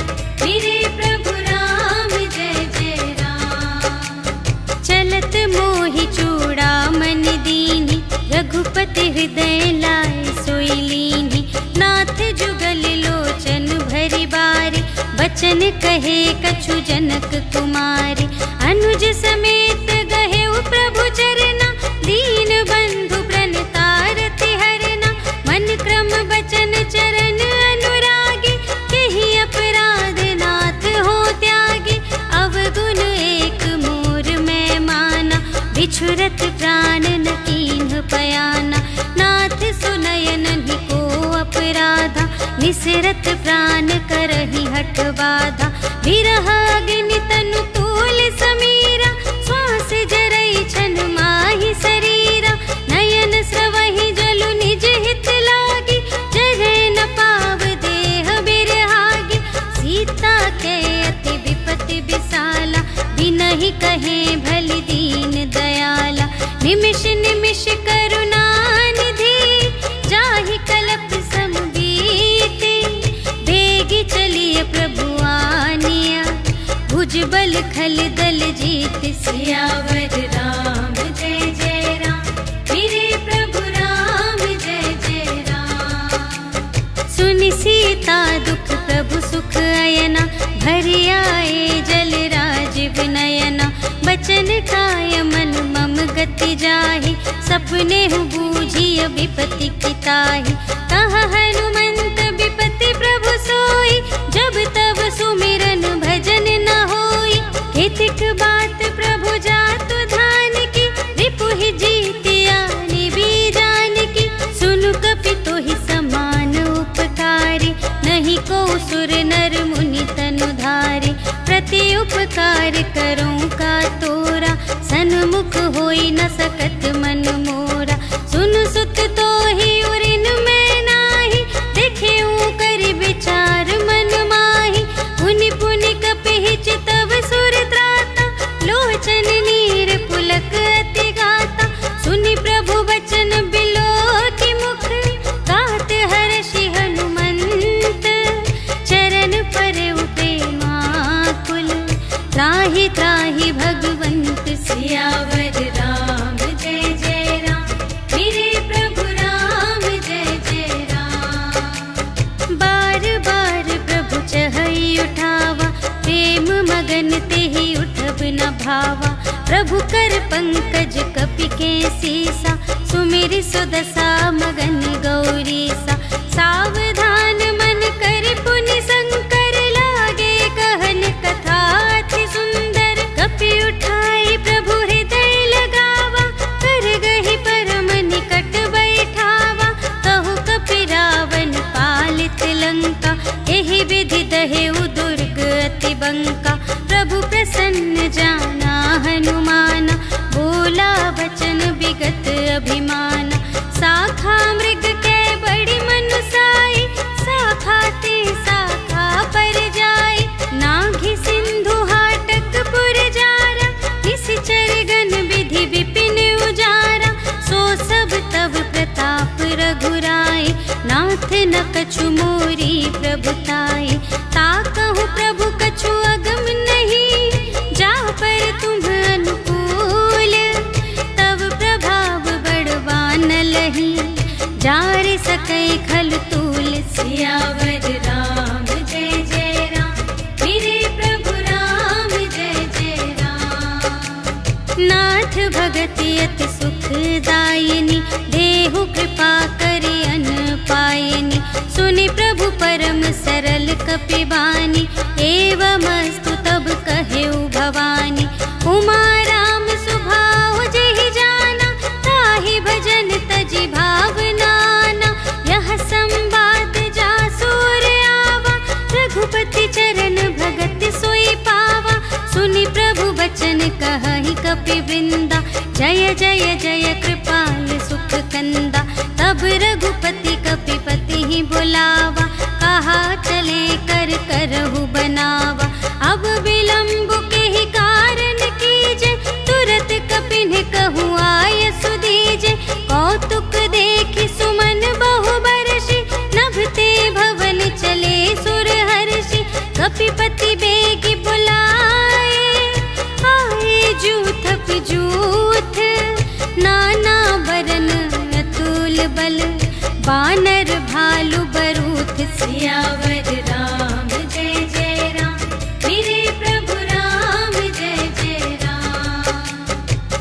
मेरे प्रभु राम जय जय राम। चलत मोहि चूड़ामन दीन्हि, रघुपति हृदय लाए सोई लीन्हि। नाथ जुगल लोचन भरि बारे, बचन कहे कछु जनक कुमारी। अनुज समेत गहेउ प्रभु चरना, दीन बंधु प्रणतारति हरना। मन क्रम बचन चरण अनुरागी, केहि अपराध नाथ हो त्यागी। अवगुण एक मोर मैं माना, बिछुरत प्राण न कीन्ह पयाना। नाथ सुनयन ही को अपराधा, निसरत प्राण करहि हठ बाधा। विरह अग्नि तनु तूल समीरा, श्वास जरई छन माहि शरीरा। नयन स्रवहि जलु निज हित लागी, जरै न पाव देह बिरहागी। सीता के अति विपति विसाला, बिनहि कहे भलि दीन दयाला। निमिष निमिष करुणा निधि, जाहि कलप सम बीति। बेगी चलिए प्रभु आनिया, भुज बल खल दल जीत। सियावर राम जय जय राम, मेरे प्रभु राम जय जय राम। सुनि सीता दुख प्रभु सुख अयना, भरि आए जल राजीव नयना। बचन काय मन मम गति जाहि, सपने हूँ बूझिय विपति की ताहि। कह हनुमंत विपति प्रभु सोई, जब तब सुमिरन भजन न होई। हितिक बात प्रभु जातु धान की, रिपु ही जीतिया निबी जान की। सुनु कपि सुख होई न सकत मन मोरा। सुन सुत तो ही उरिन में नाही, देखे कर विचार मन माही। पुनि पुनि कपिहि चितव सुर त्राता, लोचन नीर पुलक अति गाता। सुनि प्रभु वचन बिलो की मुख, गात हर्षि हनुमंत। चरण पर प्रेमाकुल, त्राहि त्राहि भगवंत। सियावर राम जय जय राम, मेरे प्रभु राम जय जय राम। बार बार प्रभु चहई उठावा, प्रेम मगन तेहि उठब न भावा। प्रभु कर पंकज कपि के सीसा, सुमिरि सुदशा मगन गौरीसा। सावधान मन कर पुनि शंकर, लागे कहन कथा अति सुंदर। कपि उठाई प्रभु हृदय लगावा, कर गहि परम निकट बैठावा। कहु कपि रावण पालित लंका, एहि विधि दहेउ दुर्ग अति बंका। प्रभु प्रसन्न जाना हनुमाना, बोला वचन विगत अभिमाना। शाखा मृग के बड़ी मनुसाई, शाखा ते शाखा पर जाई। नाघि सिंधु हाटक पुर जारा, निश्चर गण विधि विपिन उजारा। सो सब तब प्रताप रघुराई, नाथ न कछु मोरी प्रभुताई। ताकहु प्रभु कछु अगम नहीं, जा पर तुम अनुकूल। तब प्रभाव बड़वान लही, जार सकै खल तूल। सियावर राम जय जय राम, मेरे प्रभु राम जय जय राम। नाथ भगति अति सुखदायिनी, देहु कृपा करि अन पायिनी। सुनि प्रभु परम सरल कपिबानी, एवमस्तु तब कहेउ भवानी। उमा राम सुभाव जेहि जाना, ताहि भजन तजि भावनाना। यह संवाद जासुर आवा, रघुपति चरण भगत सोई पावा। सुनि प्रभु वचन कहहि कपि वृंदा, जय जय जय कृपाल सुख कंदा। तब रघुपति कपिपति ही बुलावा, कहा चले कर करहु बनावा। अब विलंब के ही कारण कीजे, तुरत कपिन कहु आय सुदीजे। कौतुक देखि सुमन बहु बरषि, नभते भवन चले सुर हर्षि। कपिपति बेगी बुलाए, आए जूथप जूथ। नाना बरन अतुल बल, बानर भालु बरूथ। सियावर राम जय जय राम, मेरे प्रभु राम जय जय राम।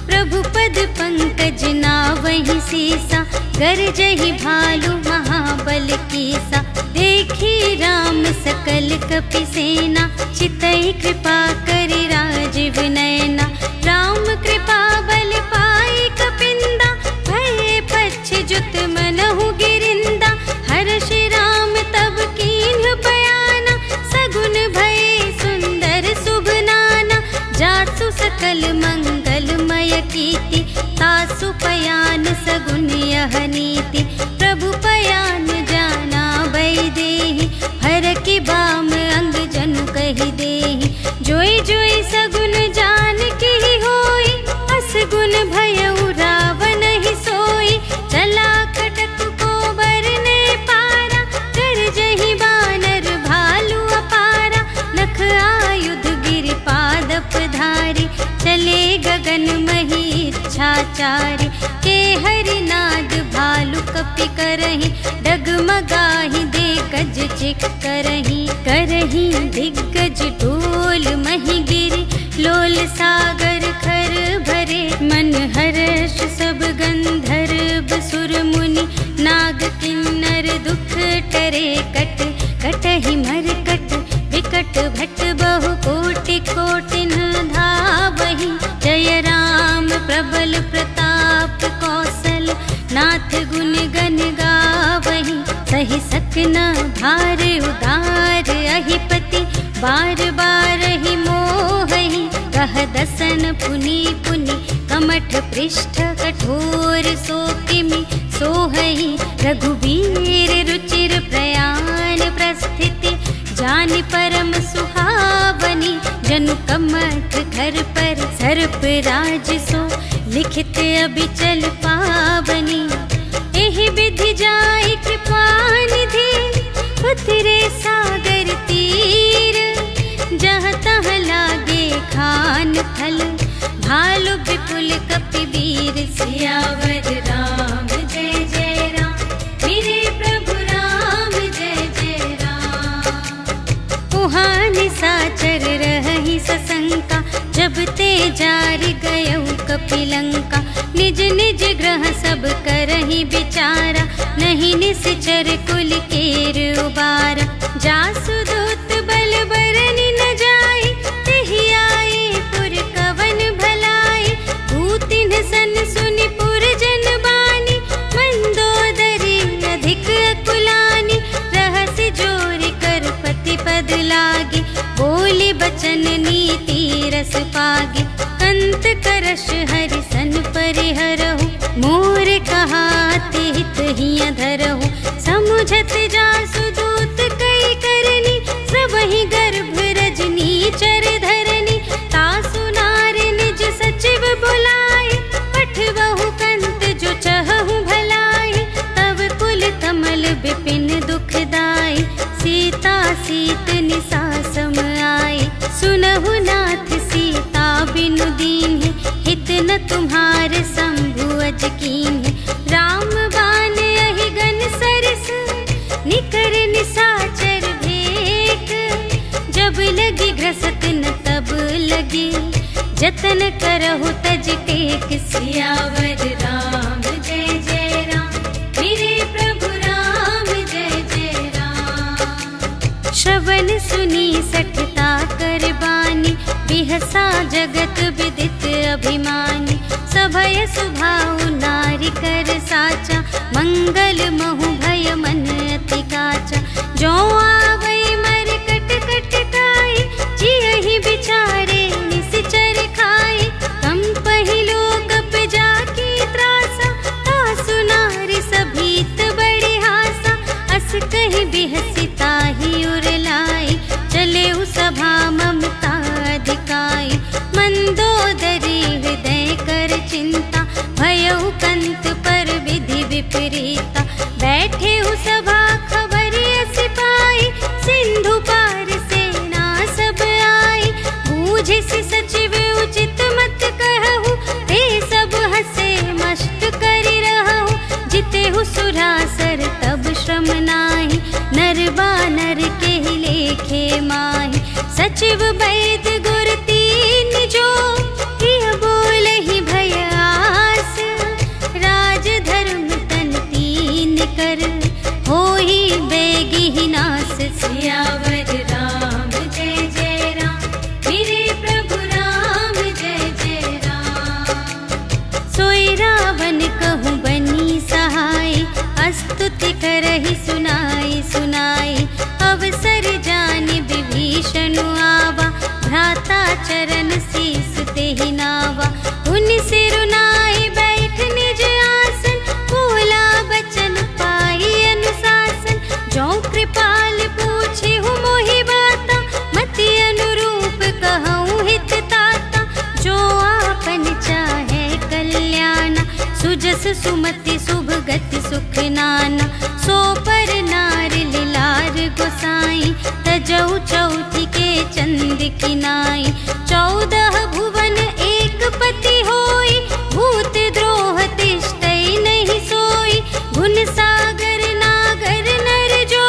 प्रभु पद पंकज नावहि सीसा, गरजहि भालु महाबल कीसा। देखी राम सकल कपि सेना, चितई कृपा करि राजीव नयना। राम कृपा बल पाई कपिंदा, भये पच्छ जुत मनहु गिरिंदा। हर्षि राम तब कीन्ह बयाना, सगुन भये सुंदर शुभ नाना। जासु सकल मंगलमय कीर्ति, तासु पयान सगुन यह नीति। प्रभु पयान जाना वैदेही, हर की बाम अंग जनु कहि देहि। जोई जोई सगुन जान की होई, असगुन भयउ रावण ही सोई। चला कटक को बरने पारा, कर जहि बानर भालु अपारा। नख आयुध गिर पादप धारी, चले गगन मही इच्छाचारी। के हरि नाद भालु कपि करहि, डगमगाहि दे गज चिक करहि। करहि दिग्गज ढोल मही गिरि, लोल सागर खर भरे। मन हर्ष सब गंधर्व सुर मुनि, नाग किन्नर दुख टरे। कट कटहि मरकट विकट भट, बहु कोटि कोटिन धावहि। जय राम प्रबल प्रताप कौशल, नाथ गुण गण गावहि। सहि सकना भार उदार अहिपति, बार बार ही मोहि। कह दसन पुनि पुनि कमल मठ पृष्ठ कठोर सो किमि सोहहि रघुबीर रुचिर प्रयाण प्रस्थिति जानि परम सुहावनी जनु कमठ घर पर सर्प राज सो लिखित अबिचल पावनी एहि विधि जाय कृपा निधि उतरे सागर तीर जहाँ तहाँ लागे खान फल भालु विपुल कपिवीर सियावर राम जय जय राम मेरे प्रभु राम जय जय राम। उहाँ निशाचर रहहि सशंका जब ते जारि गयौ कपिलंका निज निज ग्रह सब करहि विचारा नहीं निश्चर कुल केर उबारा जासु दूत बल बरनि न जाय तेहि आए पुर कवन भलाई भूतिन सन सुनि पुर जन बानी मंदोदरी अधिक अकुलानी रहस्य जोर कर पति पद लागे बोली बचन नीति रस पागे कंत करश हरि सन परिहरहु मोर कहाते हित हिय धरहु समुझत जासु दूत कई करनी सबहि गर्भ रजनी चर धरनी तासु नार निज सचिव बुलाए पठवहु कंत जो चहहु भलाए तब कुल कमल विपिन दुखदाई सीता सीत निसा सम आए सुनहु नाथ सीता बिनु दीन्हि हित न तुम्हार शंभु अज कीन्हि राम बान अहिगन सरस निकर निशाचर भेक जब लगी घ्रसत न तब लगी जतन करहु तज टेक सियावर राम जय जय राम मेरे प्रभु राम जय जय राम। श्रवण सुनी सठता कर बानी बिहसा जगत विदित अभिमानी सभय सुभाउ नारी कर साचा मंगल महु भय मन अति काचा जो आवै मर कट कट काई जियहि बिचारे निश्चर खाई कम पहिलो कप जाकी त्रासा तासु नारी सभीत बड़ी हासा अस कहि बिहसी ताहि उरलाई चले उ सभा ममता अधिकाई मंदोदरी हृदय कर चिंता भयउ कंत पर विधि विपरीता बैठे हु सभा खबर अस पाई सिंधु पार सेना सब आई बूझिसि सचिव उचित मत कहु ते सब हसे मस्त करि रहु जितेहु सुरासर तब श्रम नाही नर बानर के लेखे माही सचिव वैद गुर तीन जो प्रिय बोलहि भय आस राज धर्म तन तीन कर होहि बेगी नास सियावर राम जय जय राम मेरे प्रभु राम जय जय राम। सोई रावण कहूँ बनी सहाय स्तुति करहि सुनाई सुनाई अवसर जानि विभीषण आवा भ्राता चरण शीस तेहि नावा उन सिरुनाई बैठ निज आसन बोला बचन पाई अनुशासन जो कृपाल पूछे हूँ मोहि बाता मति अनुरूप कहूँ हित ताता जो आपन चाहे कल्याण सुजस सुमति शुभ गति सुख नाना सो पर नार लिलार गोसाई तजौ चौथी के चंद की नाई 14 भुवन एक पति होई भूत द्रोह तिष्ठै नहीं सोई गुण सागर नागर नर जो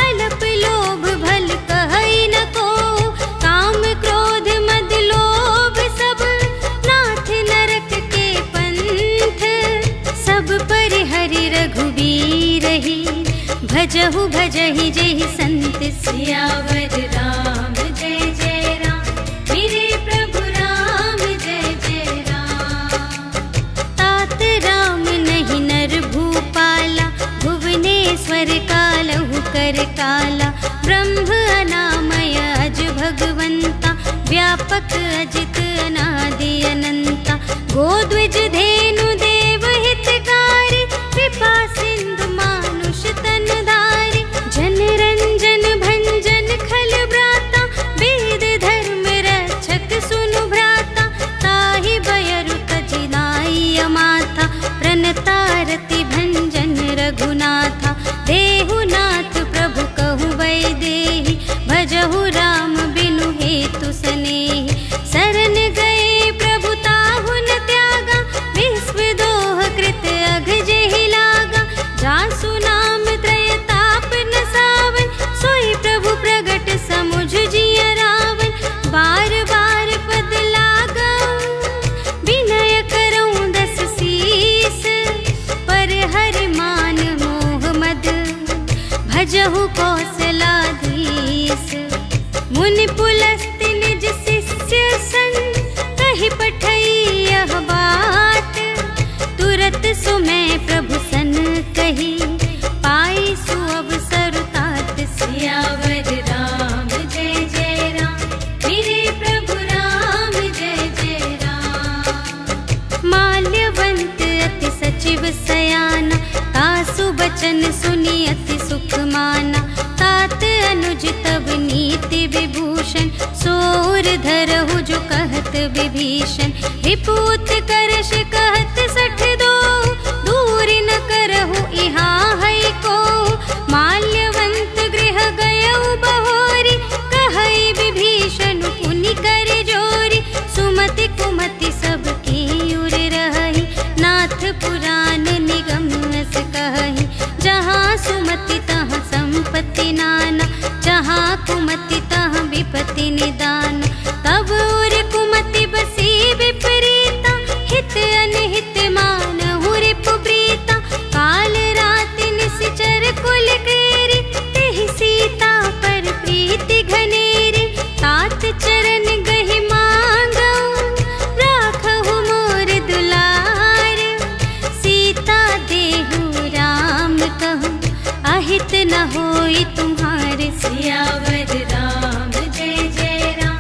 अलप लोभ भल कहै न को काम क्रोध मद लोभ सब नाथ नरक के पंथ सब पर हरि रघुबीर ही भजहु भजहि जेहि संत सियावर राम जय जय राम मेरे प्रभु राम जय जय राम। तात राम नहीं नर भूपाला भुवनेश्वर कालहु कर काला ब्रह्म अनामय अज भगवंता व्यापक अजित अनादि अनंता गोद्विज धेनु देव हितकारी, कृपा सिंधु मानुष तन धारी। जन रंजन भंजन खल ब्राता, वेद धर्म रक्षक सुनु भ्राता। ताहि बयरु तजिनाई अमाथा, प्रणतारति भंजन रघुनाथा। देहुनाथ प्रभु कहु वैदेही, भजहु राम बिनु हेतु सनेही। शरण गए प्रभु ताहु न त्यागा, विश्व दोह कृत अघ जेहि लागा। जासु नाम त्रय ताप न सावन, सोई प्रभु प्रगट समुझ जिय रावण। बार बार पद लागऊ, विनय करऊँ दस सीस। पर हरि मान मोह मद, भजहु कौशलाधीश। मुनि पुलस्त्य निज शिष्य सन, कहि पठई यह बात। तुरत सुमय प्रभु सन कही, पाई सुअवसर तात। सियावर राम जय जय राम, मेरे प्रभु राम जय जय राम। माल्यवंत अति सचिव सयाना, तासु बचन सुनि अति सुख माना। तात अनुज तब नीति विभूषण, सोर धरहु जो कहत विभीषण। रिपुत करश कहत सठ दो, दूर न करहु यहाँ है को। माल्यवंत गृह गयउ बहोरी, कहई विभीषण पुनि कर जोरी। सुमति कुमति सब की उर रही, नाथ पुराण निगम अस कहई। जहाँ सुमति तहाँ संपत्ति नाना, जहाँ कुमति तहाँ विपत्ति निदान। तब उर कुमति बसी विपरीता, हित अनहित मानहु रिपु प्रीता। काल राति निश्चर कुल केरी, तेहि सीता पर प्रीति घनेरी। तात चरण गहि मांगऊ, राखहु मोर दुलार। सीता देहु राम कहूँ, अहित न होई तुम्हारे। सियावर राम जय जय राम,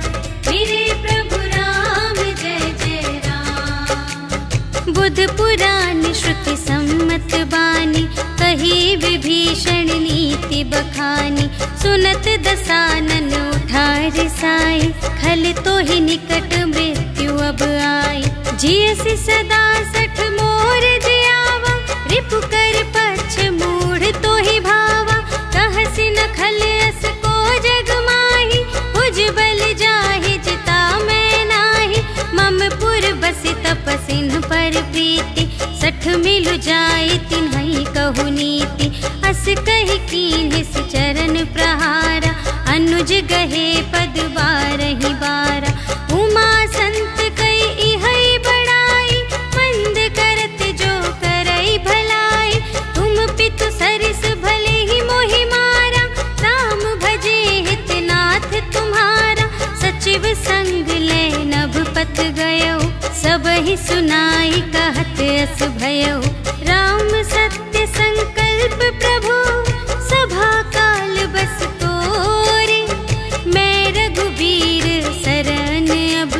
मेरे प्रभु राम जय जय राम। बुध पुराण श्रुति सम्मत बानी, कही विभीषण नीति बखानी। सुनत दसानन उठा रिसाई, खल तो ही निकट मृत्यु अब आई। जियसि सदा सठ मोर जियावा, रिपु कर पक्ष मूढ़ तो ही भावा। कहसि न खल अस को जग माही, भुज बल जाहि जिता मैं नाही। मम पुर बसि तपसिन पर प्रीति, सठ मिलु जाई तिन्हई कहु नीति। अस कहि कीन्हिस चरण प्रहारा, अनुज गहे पद बारहि बारा। उमा संत कई इहै बड़ाई, मंद करत जो करई भलाई। तुम पितु सरिस भले ही मोहि मारा, राम भजे हितनाथ तुम्हारा। सचिव संग ले नभ पत गयो, सबहि सुनाई कहत अस भयो। राम सत्य संकल्प प्रभु, सभा काल बस तोरे। मैं रघुबीर शरण अब,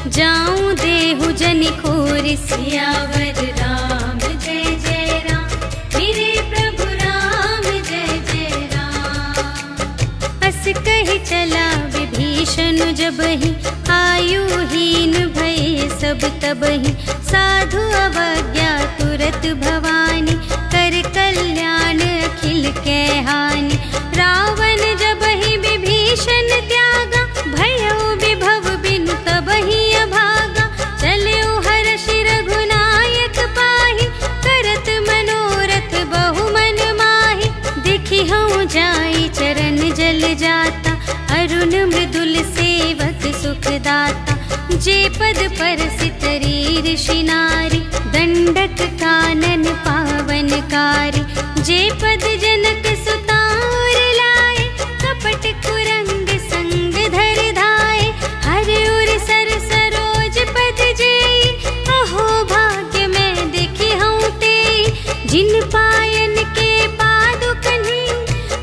जाऊं देहु जनि खोरि। सियावर राम जय जय राम, मेरे प्रभु राम जय जय राम। अस कहि चला विभीषण जबहि, आयुहीन भये सब तबहि। साधु अवज्ञा तुरत भवानी, कर कल्याण अखिल के हानि। रावण जबहि विभीषण त्यागा, भयो विभव बिनु तबहि अभागा। चलऊ हर्षि रघुनायक पाहि, करत मनोरथ बहु मन माहि। देखि हऊँ जाई चरण जल जाता, अरुण मृदुल सेवक सुखदाता। जे पद परसितरी ऋषि नारी, दंडक कानन पावनकारी। जे पद जनक सुतार लाए, कपट कुरंग संग धर धाए। हर उर सर सरोज पद जेई, अहो भाग्य मैं देखी हूँ तेई। जिन पायन के पादुकन्हि,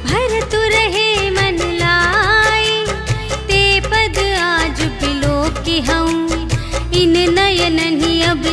भरतु रहे मन लाई। ते पद आज बिलोकी हूँ, इन नयन ही अब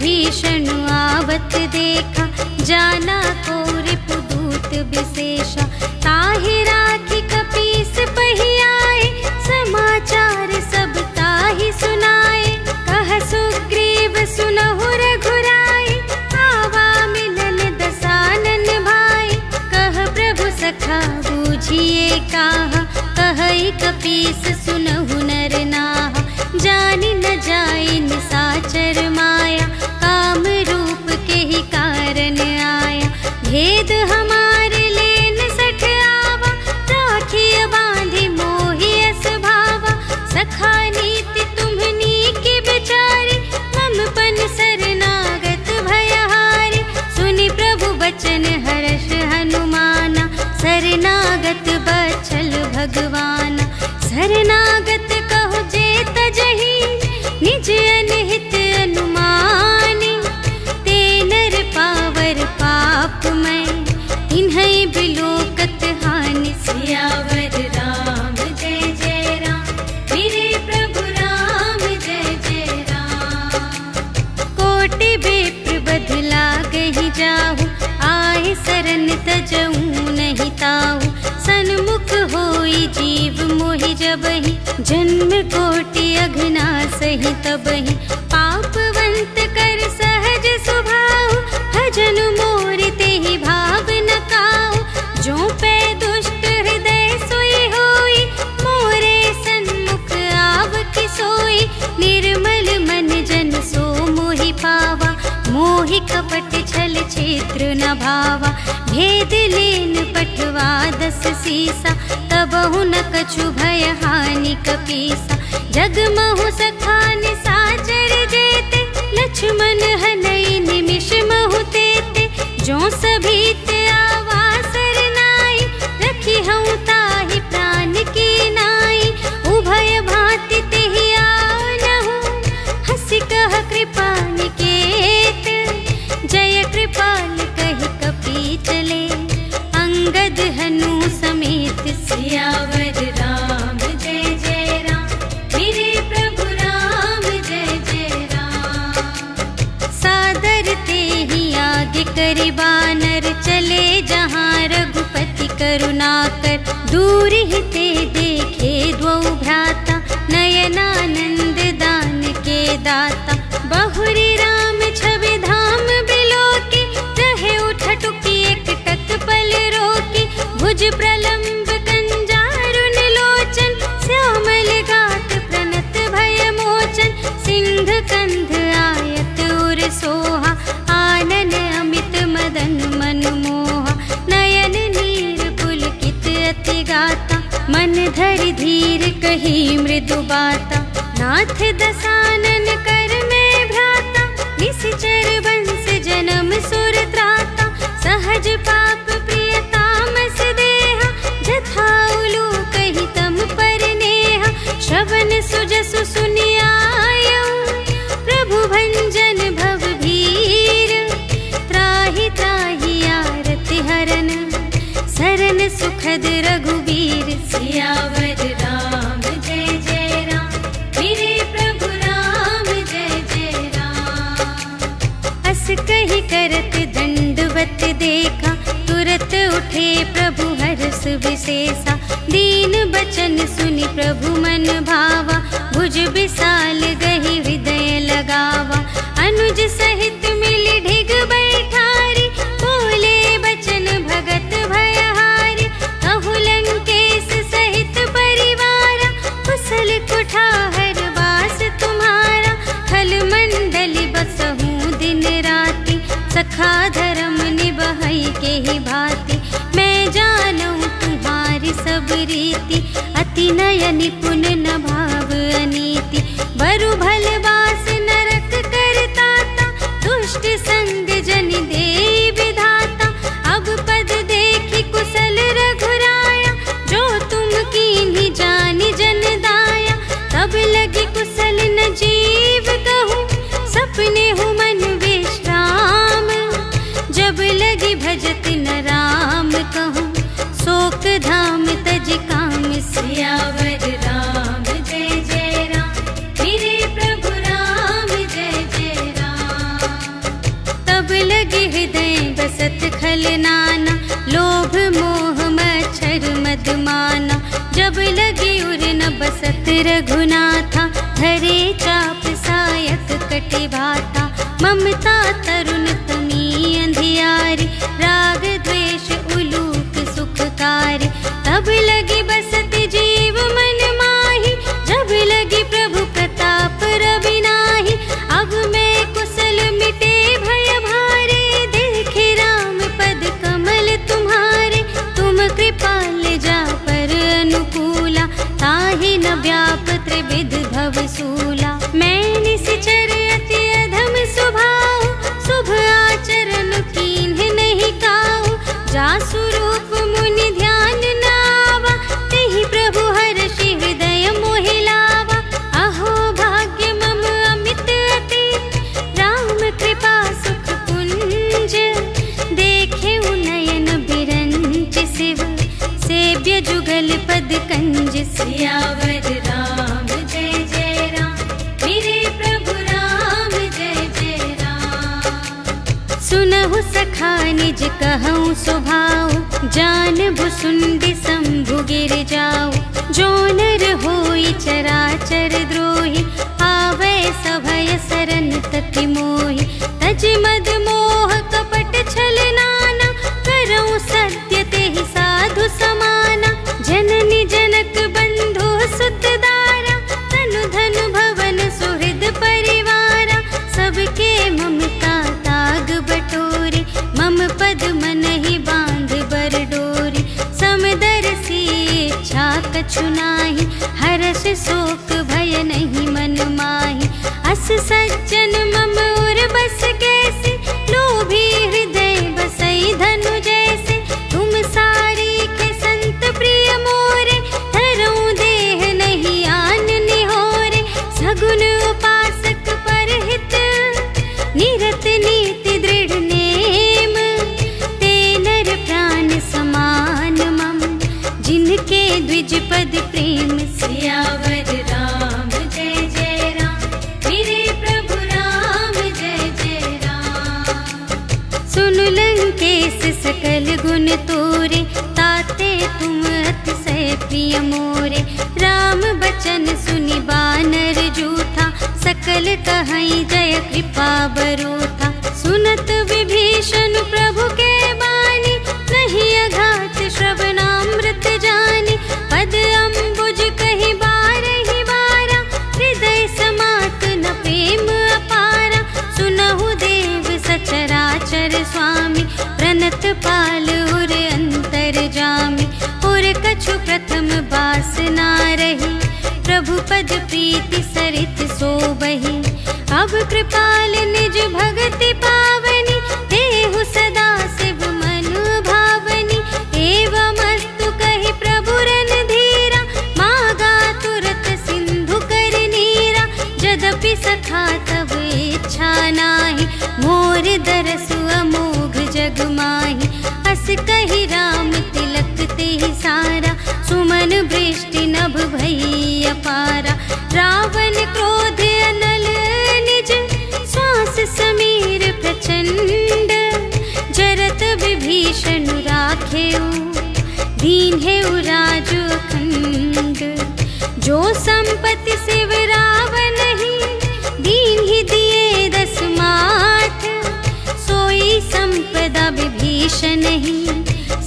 विभीषण आवत देखा, जाना को रिपुदूत विशेषा। ताहि राखी कपीस पही आए, समाचार सब ताहि सुनाए। कह सुग्रीव सुनहु रघुराई, आवा मिलन दसानन भाई। कह प्रभु सखा बूझिए काहा, कहई कपीस सुनहु नर नाहा। जानि न जाय निसाचर माया, काम रूप के ही कारण आया। भेद हमारे लेन सठ आवा, राखिय बांधि मोहि अस भावा। सखा नीति तुम्हनी की बिचारी, मम पन शरणागत भयहारी। सुनि प्रभु बचन हर्ष हनुमाना, शरणागत बचल भगवाना। शरणागत कहो जे तजहि, निज अनहित अनुमानी। ते नर पावर पाप मैं, तिन्है बिलोकत हानि। सियावर राम जय जय राम, मेरे प्रभु राम जय जय राम। कोटि विप्र बदला गहि जाहु, आए शरण तजऊ नहीं ताहु। सन्मुख होई जीव मोहि जबहि, जन्म कोटि अघना सही तबहि। पापवंत कर सहज स्वभाव, भजन मोर तेहि भाव न काहु। जो पै दुष्ट हृदय सोई होई, मोरे सन्मुख आव कि सोई। निर्मल मन जन सो मोहि पावा, मोहि कपट छल क्षेत्र न भावा। भेद लेन पठवा दस सीसा, तबहु न कछु भय हानि कपीसा। जगमहु सखा निसाचर जेते, लक्ष्मण हनई निमिष महु तेते। जो सभीत आवा सरनाई, रखी हूँ ताहि प्राण की नाई। उभय भांति तेहि आनहु, हंसि कह कृपा निकेत। जय कृपाल कहि कपी चले, अंगद हनु समेत। सियावर राम जय जय राम, मेरे प्रभु राम जय जय राम। सादर तेहि आगे करि बानर, चले जहाँ रघुपति करुणाकर। दूर ही ते देखे द्वौ भ्राता, नयनानंद दान के दाता। बहुरी राम छवि धाम बिलोकी, रहे उठटुकी एक टक पल रोकी। भुज प्रलंब कंजारुन लोचन, श्यामल गात प्रणत भय मोचन। सिंह कंध आयत उर सोहा, आनन अमित मदन मन मोहा। नयन नीर पुलकित अति गाता, मन धरि धीर कही मृदु बाता। नाथ दसानन कर में भ्राता, निश्चर बंस जन्म सुर त्राता। सहज पाप प्रिय तामस देहा, जथा उलूक ही तम पर नेहा। श्रवण सुजसु सुनियायऊ, प्रभु भंजन भव भीर। त्राहि त्राहि आरति हरन, सरन सुखद रघुबीर। सियावर राम जय जय राम, मेरे प्रभु राम जय जय राम। अस कहि करत दंडवत देखा, तुरत उठे प्रभु हर्ष विशेषा। दीन बचन सुनि प्रभु मन भावा, भुज विशाल गहि हृदय लगावा। अनुज सहित मिलि ढिग बैठारी, बोले बचन भगत भयहारी। कहु लंकेश सहित परिवारा, कुशल कुठार वास तुम्हारा। खल मंडली बसहूँ दिन राति, सखा धर्म निबहई के ही भांति। मैं जानूं तुम्हारी सब रीति, अति नय निपुण न भाव अनीति। बरु भल बास नरक करताता, दुष्ट संग जन देई विधाता। अब पद देखी कुशल रघुराया, जो तुम कीन्ही जानि जन दाया। तब लगी कुशल न जीव कहूँ, सपने हूँ मन विश्राम। जब लगी भजत न राम कहूँ, शोक धाम तज काम। सियावर राम जय जय राम, मेरे प्रभु राम जय जय राम। खल नाना, लोभ मोह मच्छर मदमाना। जब लगे उर न बसत रघुनाथा, धरे चाप सायक कटे भाता। ममता तरुण तमी अंधियारी, राग द्वेष उलूक सुखकारी। तब लगी बसत जीव मन माही, जब लगी प्रभु प्रताप रवि नाही। अब मैं कुशल मिटे भय भारे, देखे राम पद कमल तुम्हारे। तुम कृपाल जा पर अनुकूला, ताहि न व्याप त्रिविध भव सूला। मैं निश्चर अति अधम स्वभाव, शुभ आचरण कीन्ह नहीं काऊ। जासु रूप मुनि ध्यान न आवा, तेहि प्रभु हर्षि हृदय मोहि लावा। अहो भाग्य मम अमित अति, राम कृपा सुख पुंज। देखे नयन बिरंच शिव, सेव्य जुगल पद कंज। सियावर राम जय जय राम, मेरे प्रभु राम जय जय राम। सुनहु सखा निज कहूँ स्वभाव, जान भुसुंडी शंभु गिर जाऊ। जो नर होई चराचर द्रोही, आवे सभय सरन तति मोहि। तज मद मोह कपट छल नाना, करऊँ सत्य तेहि साधु समाना। जननी जनक बंधु सुत दारा, तनु धनु भवन सुहृद परिवारा। सबके ममता ताग बटोरे, मम पद मन ही बांध बर डोरी। समदर्शी इच्छा कछु नाही, हर्ष शोक भय नहीं मन माही। अस सज्जन मम उर बस कैसे, लोभी हृदय बसई धनु जैसे। तुम सारी के संत प्रिय मोरे, धरूं देह नहीं आन निहोरे। सगुन उपासक परहित, निरत नीति दृढ़ नेम। ते नर प्राण समान मम, जिनके द्विज पद प्रेम। सियावर राम जय जय राम, मेरे प्रभु राम जय जय राम। सुन लंकेश सकल गुण तोरे, ताते तुम अतिशय प्रिय मोरे। राम बचन सुनि बानर जूठा, सकल कहई जय कृपा बरूथा। सुनत विभीषण प्रभु के बानी, नहीं अघात श्रवणामृत जानी। पद अम्बुज कहि बारहि बारा, हृदय समात न प्रेम अपारा। सुनहु देव सचराचर स्वामी, प्रणत पाल उर अंतर जामी। उर कछु प्रथम बासना रही, प्रभु पद प्रीति सरित सोबहि। अब कृपाल निज भगति पावनी, देहु सदा शिव मन भावनी। एवं अस्तु कहि प्रभु रणधीरा, मागा तुरत सिंधु कर नीरा। यद्यपि सखा तब इच्छा नाही, मोर दरसु अमोघ जग माही। अस कहि राम तिलक तेहि सारा, सुमन वृष्टि नभ भई अपारा। रावण क्रोध अनल निज, श्वास समीर प्रचंड। जरत विभीषण राखेउ, दीन्हेउ राजु अखंड। जो संपत्ति शिव रावण ही, दीन्हि दिए 10 माठ। सोई संपदा विभीषण ही,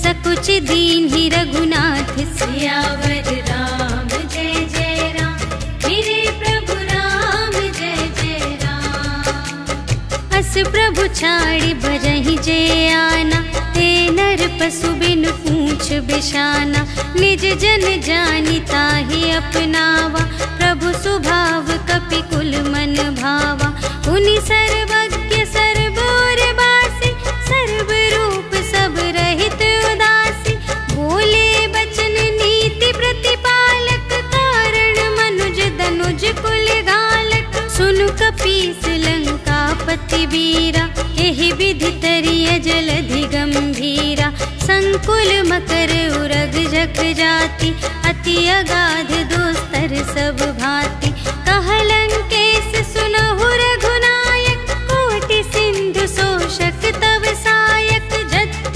सकुच दीन्हि रघुनाथ। सियावर राम जय जय राम, मेरे प्रभु राम जय जय राम। अस प्रभु छाड़ि भजहि जे आना, ते नर पशु बिनु पूछ बिशाना। निज जन जानि ताहि अपनावा, प्रभु सुभाव कपि कुल मन भावा। उनि सर्वज्ञ सर्वोर बासी, सर्व रूप सब रहित उदासी। बोले बचन नीति प्रतिपालक, कारण मनुज धनुज कुल घालक। सुनु कपीस लंकापति वीरा, एहि विधि तरिय जलधि गंभीरा। संकुल मकर उरग जख जाति, अति अगाध दुस्तर सब भांति। कह लंकेश सुनहु रघुनायक, कोटि सिंधु शोषक तव सायक। जत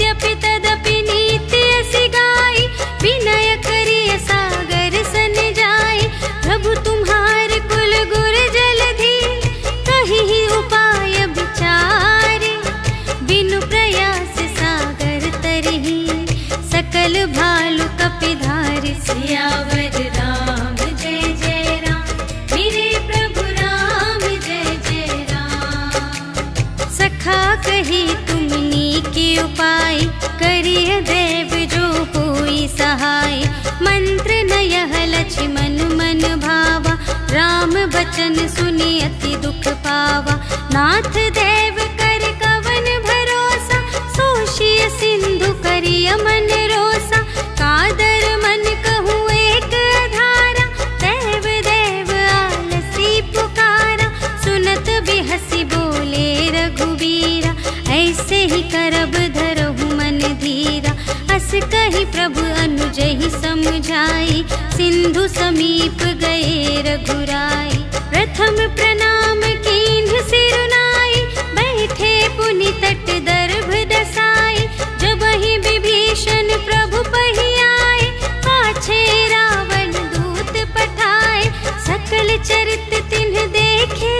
भालु कपिधारी। सियावर राम जय जय राम, मेरे प्रभु राम जय जय राम। सखा कही तुमनी के उपाय, करिय देव जो होई सहाय। मंत्र न यह लक्ष्मण मन भावा, राम बचन सुनि अति दुख पावा। नाथ देव कर कवन भरोसा, सोशिय सिंधु करिय मन रोसा। कादर मन कहूँ एक अधारा, देव देव आलसी पुकारा। सुनत बिहसी बोले रघुबीरा, ऐसे ही करब धरहु मन धीरा। अस कही प्रभु अनुजहि समझाई, सिंधु समीप गए रघुराई। प्रथम प्रणाम कीन्ह सिरुनाई, बैठे पुनि तट दर्भ दसाई। जबहि विभीषण प्रभु पहि आए, पाछे रावण दूत पठाए। सकल चरित तिन्ह देखे,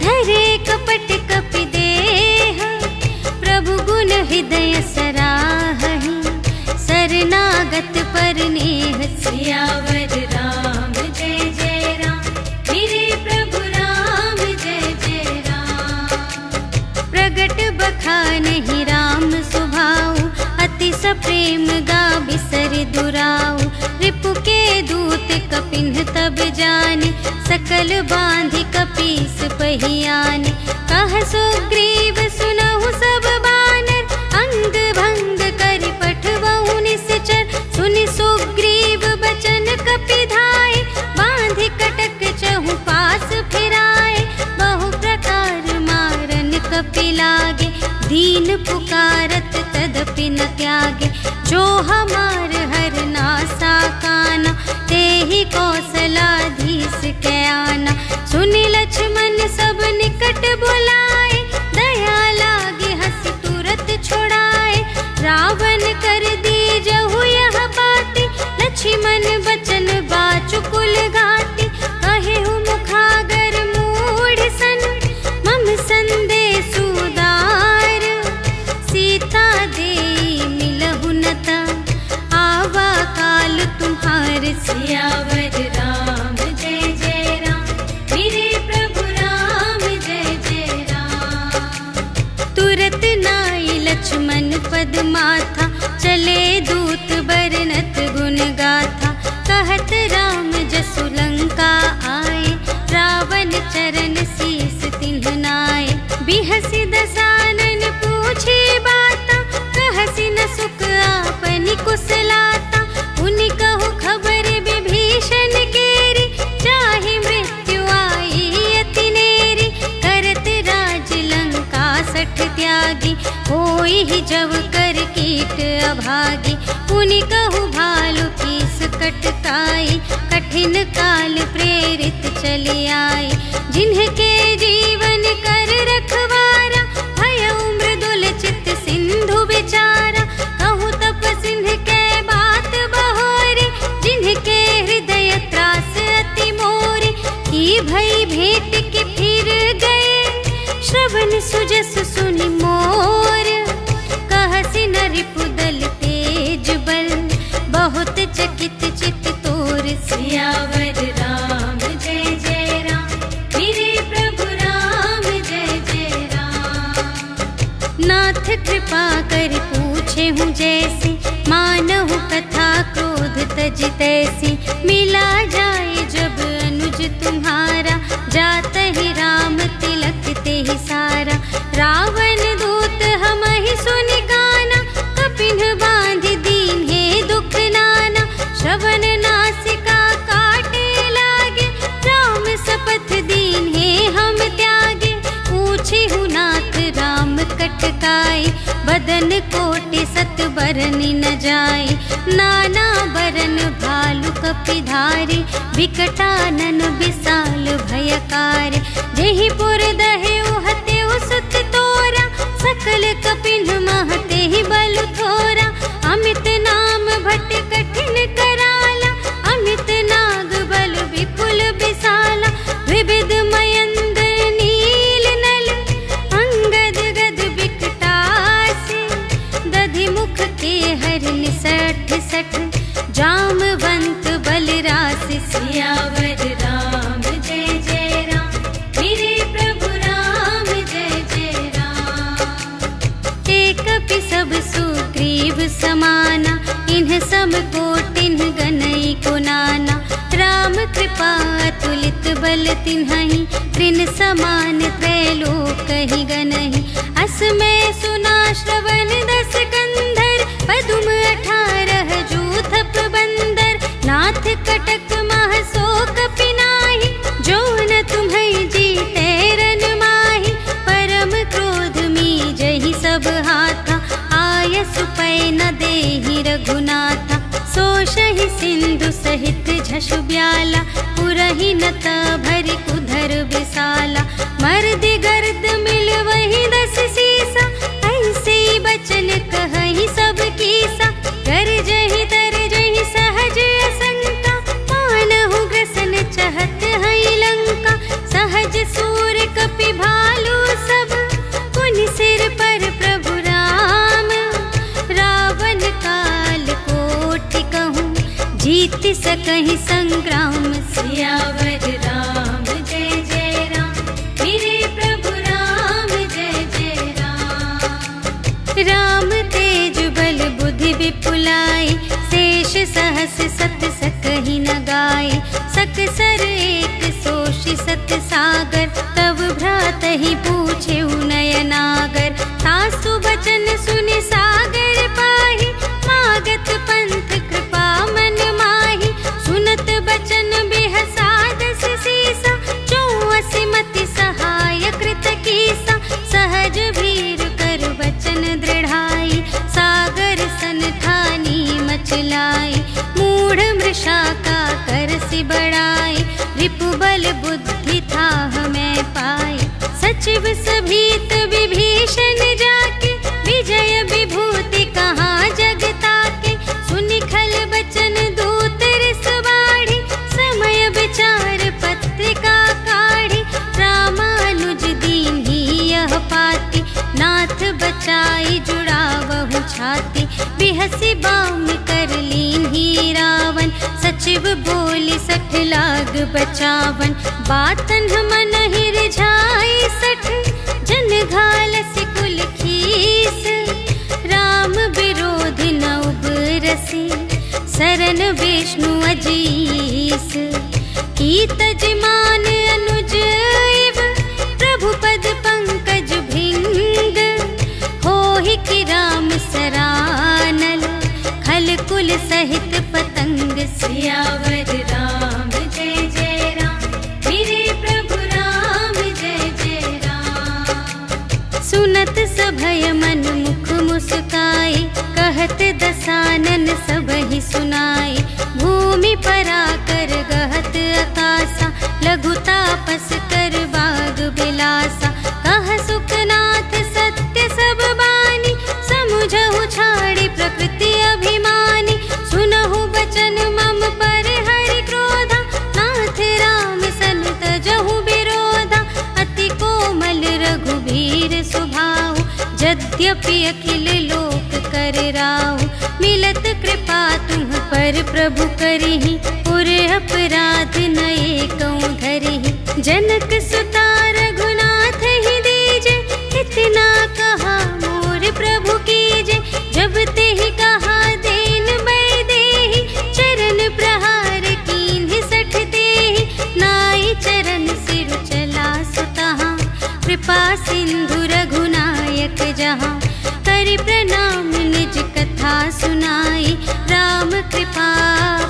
धरे कपट कपि देह। प्रभु गुण हृदय सराहहि, शरणागत पर नेह। सियावर राम जय जय राम, मेरे प्रभु राम जय जय राम। प्रगट बखानहि राम सुभाऊ, अति सप्रेम गा बिसर दुराऊ। रिपु के दूत कपिन्ह तब जाने, सकल बांधि कपीस पहियाने। कह सुग्रीव सुनहु सब बानर, अंग भंग करि पठवहु निश्चर। सुनि सुग्रीव बचन कपिधाय, बांधि कटक चहु पास फिराए। बहु प्रकार मारन कपि लागे, दीन पुकारत तदपि न त्यागे। जो हमार हर नासा काना, तेहि कौशलाधीश के आना। सुनि लक्ष्मण सब निकट बुलाए, दया लागे हंसी तुरत छुड़ाए। रावण कर दीजहु यह बाती, लक्ष्मण बचन बाचुकुल घाटी। कहेहु मुखागर मूढ़ सन, मम संदेश उदार। सीता देई मिलहु नता, आवा काल तुम्हार। सियावर राम जय जय राम, मेरे प्रभु राम जय जय राम। तुरत नाई लक्ष्मण पद माथा, चले दूत बरनत गुण गाथा। कहत राम जसु लंका आए, रावण चरण शीस तिन्ह नाए। बिहसि दसानन पूछे बाता, कहसि न सुख आपनि कुशलाता। उनि कहु खबर विभीषण केरी, चाहे मृत्यु आई अति नेरी। करत राज लंका सठ त्यागी, होई ही जब कर कीट अभागी। पुनि कहु भालु कीस कटकाई, कठिन काल प्रेरित चली आई। जिन्हके जीवन कर रखवारा, भयउ मृदुल चित्त सिंधु विचारा। कहूँ तप सिंह के बात बहोरी, जिन्हके हृदय त्रास अति मोरी। की भई भेंट के फिर गए, श्रवण सुजस सुनि मोर। कहसि न रिपुदल तेज बल, बहुत चकित चित तोर। सियावर राम जय जय राम, मेरे प्रभु राम जय जय राम। नाथ कृपा कर पूछे हूँ जैसी, मानहु कथा क्रोध तज तैसी। मिला जाए जब अनुज तुम्हारा, जात ही राम तिलक ते ही सारा। रावण दूत हमहि सुनि गाना, कपिन्ह बांधि दीन्हे दुख नाना। श्रवण नासिका काटे लागे, राम शपथ दीन्हे हम त्यागे। पूछे हूँ नाथ राम कटकाई, बदन कोटि सत बरनि न जाई। नाना बरन भालु कपिधारी, विकटानन विशाल भयकारी। जेहि पुर दहेउ हतेउ सुत तोरा, सकल कपिन्ह महते ही बल थोरा। अमित नाम भट कठिन कराला, अमित नाग बल विपुल विशाला। विविध मयंद नील नल, अंगद गद विकटासी। दधि मुख के हरन 60 जामवंत बलरास सियावर राम जय जय राम, मेरे प्रभु राम जय जय राम। एक कपि सब सुग्रीव समाना, इन्ह सम कोटिन्ह गनई को नाना। राम कृपा अतुलित बल तिन्हहि, त्रिन समान त्रैलोकहि गनहि। अस मैं सुना श्रवण 10 कंधर, पदुम 18 जूथप बंदर। नाथ कटक मह शोक पिनाहि, जो न तुम्हें जीते रन माहि। परम क्रोध मी जहि सब हाथा, आयसु पै न देहि रघुनाथा। सोषहि सिंधु सहित झषु ब्याला, पुरहि नत भरि कुधर विसाला। मर्दि गर्द मिल वही 10 सीसा, ऐसे बचन कहहि सब कीसा। गरजहि तरजहि सहज असंका, मानहु ग्रसन चहत हई लंका। सहज सूर कपि भालू सब, पुनि सिर पर प्रभु राम। रावण काल कोटि कहूँ, जीत सकहि संग्राम। सियावर राम जय जय राम, मेरे प्रभु राम जय जय राम। राम तेज बल बुद्धि विपुलाई, शेष सहस सत सकहि न गाय। सकसर एक सोषि सत सागर, तब भ्रातहि पूछे नयनागर। तासु बचन सुनि सागर पाहि, मागत पंथ कृपा मन माहि। सुनत बचन बिहसा 10 सीसा, 84 मति सहाय कृत कीसा। सहज भीर कर बचन दृढ़ाई, सागर सन ठानी मचलाई। मूढ़ मृषा का करसि बढ़ाई, रिपु बल बुद्धि थाह मैं पाई। सचिव सभीत विभीषण जाके, विजय विभूति कहाँ जग ताके। सुनि खल बचन दूत रिस बाढ़ी, समय विचार पत्रिका काढ़ी। रामानुज दीन्ही यह पाती, नाथ बचाई जुड़ावहु छाती। बिहसि बाम कर लीन्ही रावण, सचिव बोली 60 लाग बचावन। बातन मन ही रिझाई 60, जन घालसि कुल खीस। राम विरोधी न उबरसि, शरण विष्णु अजीस। कीत जिमान अनुज इव, प्रभु पद पंकज भृंग। होहि कि राम सरानल, खल कुल सहित पतंग। सियावर राम जय जय राम, मेरे प्रभु राम जय जय राम। सुनत सभय मन मुख मुस्काई, कहत दसानन सबहि सुनाई। भूमि पराकर गहत आकाशा, लघु तापस कर बाग बिलासा। कह सुखनाथ सत्य सब बानी, समुझहु छाड़ी प्रकृति अभिमानी। सुनहु बचन मम पर हरि क्रोधा, नाथ राम सन तजहु विरोधा। अति कोमल रघुबीर सुभाऊ, यद्यपि अखिल लोक कर राऊ। मिलत कृपा तुम पर प्रभु करिहि, पुर अपराध न एकौ धरिहि। जनक सुता रघुनाथ ही दीजे, इतना कहा मोर प्रभु कीजे। जब तेहि कहा देन बै देहि, चरण प्रहार कीन्हि 60 देहि। नाई चरण सिर चला सुतहाँ, कृपा सिंधु रघुनायक जहाँ। करि प्रणाम निज कथा सुनाई, राम कृपा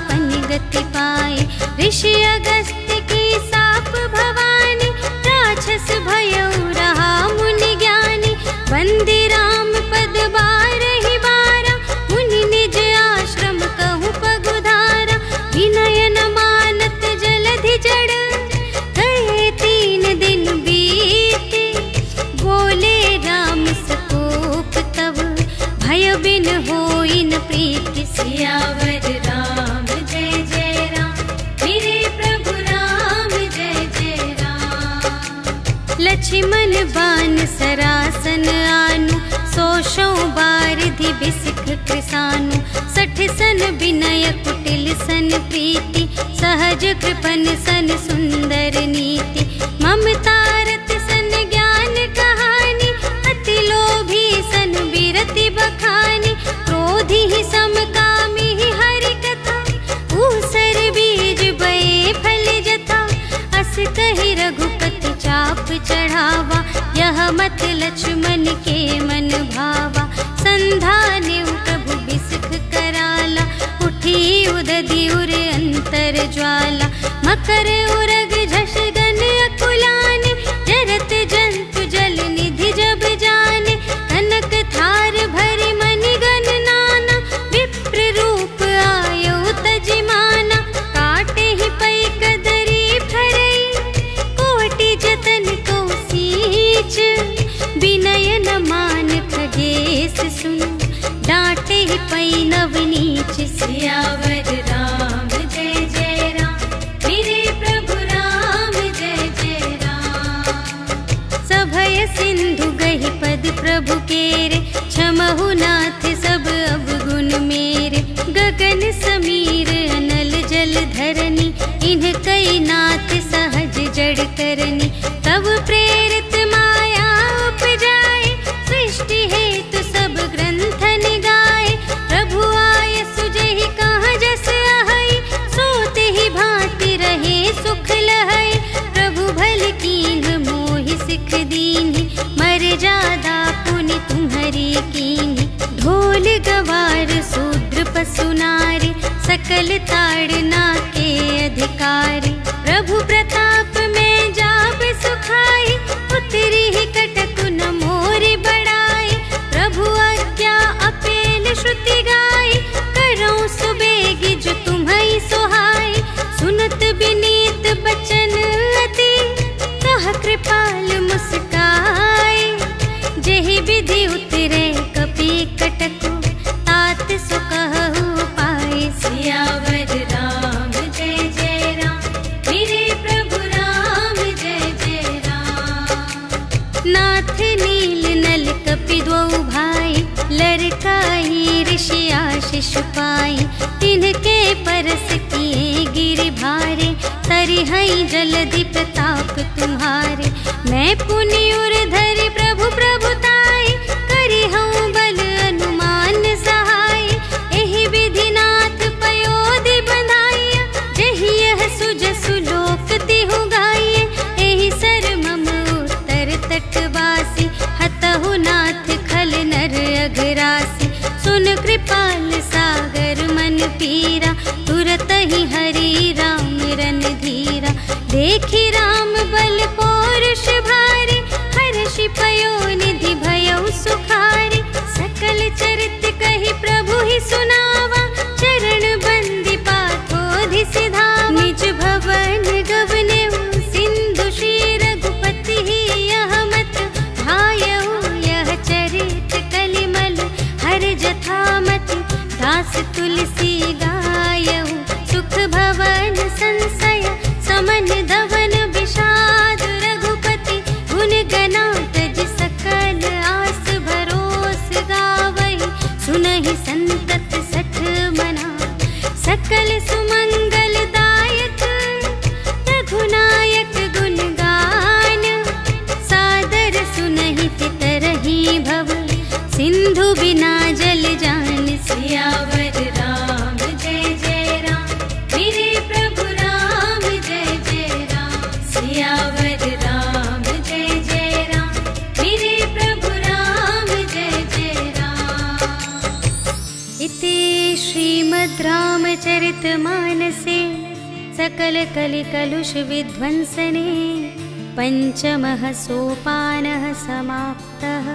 पनि गति पाई। ऋषि अगस्त्य की साप भवानी, राक्षस भयउ रहा मुनि ज्ञानी। वंदे राम पद बारहि बारा, मुनि निज आश्रम कहु पगुधारा। विनय न मानत जलधि जड़, गए 3 दिन बीते। बोले राम सकोप तब, भय बिन होई न प्रीति। सियावर राम जय जय राम, मेरे प्रभु राम जय जय राम। लक्ष्मण बान सरासन आनु, सोशों बारिधि बिसिख चक्र सानु, 60 सन विनय कुटिल सन प्रीति, सहज कृपन सन सुंदर नीति, ममतारत सन ज्ञान कहानी, अति लोभी सन बिरति बखानी, क्रोधी ही समकामी ही हरि कथा, ऊसर बीज बये फल जथा, अस कहि रघुपति चाप चढ़ावा, यह मत लक्ष्मण के मन भावा, संधान्यु प्रभु बिसख कराला, उठी उदधि उर अंतर ज्वाला, मकर उरग झष गन अकुलाने, जरत जंतु जल निधि जब जाने, कनक थार भरि मनि गण नाना, विप्र रूप आयो तजिमाना, काटे ही पै कदरी फरई, कोटि जतन को सींच, विनय न मान खगेश सुन, डांटे ही पै नवनीच, सियावर राम जय जय राम, मेरे प्रभु राम जय जय राम। सभय सिंधु गहि पद प्रभु केरे, क्षमहु नाथ सब अवगुण मेरे, गगन समीर अनल जल धरनी, इन्ह कई नाथ सहज जड़ करनी, तब प्रेरित माया उपजाए, सृष्टि हेतु सब ग्रंथन गाए, प्रभु आय सुजहि कहाँ जस आहई, सोते ही भांति रहे सुख लहई, प्रभु भल कीन्ह मोहि सिख दीन्हि, मर्यादा पुनि तुम्हरी कीन्हि, ढोल गवार शूद्र पशु नारी, सकल ताड़ना के अधिकारी, प्रभु प्रताप में जाब सुखाई, उतरी ही कटकु न मोरि बढ़ाई, प्रभु आज्ञा अपेल श्रुति गाई, करऊं सुबेगी जो तुम्हई सोहाई, सुनत विनीत बचन अति, कह कृपाल मुस्काई, जेहि विधि उतरे कपि कटकु, तात सो कहु पाई, सियावर राम जय जय राम, मेरे प्रभु राम जय जय राम। नाथ नील नल कपि द्वौ भाई, लरकाई ऋषि आशीष पाई, तिनके परस किए गिरि भारे, तरिहई जलधि प्रताप तुम्हारे, मैं पुनि उर धरि प्रभु प्रभुताई, करिहऊँ बल अनुमान सहाय, एहि विधि नाथ पयोधि बंधाइया, जहि यह सुजसु लोक तिहु गाइए, एहि सर मम उत्तर तटवासी, हतहु नाथ खल नर अघरासी, सुन कृपाल सागर मन पीरा, तुरत ही हरि राम रन धीरा, देखी राम बल पौरुष भारी, हर्षि पयोनिधि भयउ सुखारी, सकल चरित कहि प्रभु ही सुनावा, चरण बंदी पाथोधि सिधावा, निज भवन गवनेउ सिंधु श्री रघुपति ही यह मत भायउ, यह चरित कलिमल हर जथामति, दास तुलसी गायउ, सुख भवन संशय समन धवन विषाद, रघुपति गुण गना तज सकल आस भरोस गावहि, सुनहि संतत सठ मना, सकल सुमंगल दायक, रघुनायक गुण गान, सादर सुनहि तितरहि भव, सिंधु बिना जल जान, सियावर राम जय जय राम, मेरे प्रभु राम जय जय राम, सियावर राम जय जय राम, मेरे प्रभु राम जय जय राम। इति श्रीमद् रामचरितमानसे सकल कलि कलुष विध्वंसने, पंचमः सोपानः समाप्तः।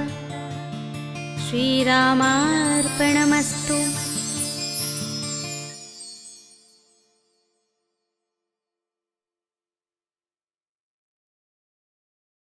श्रीरामार्पणमस्तु।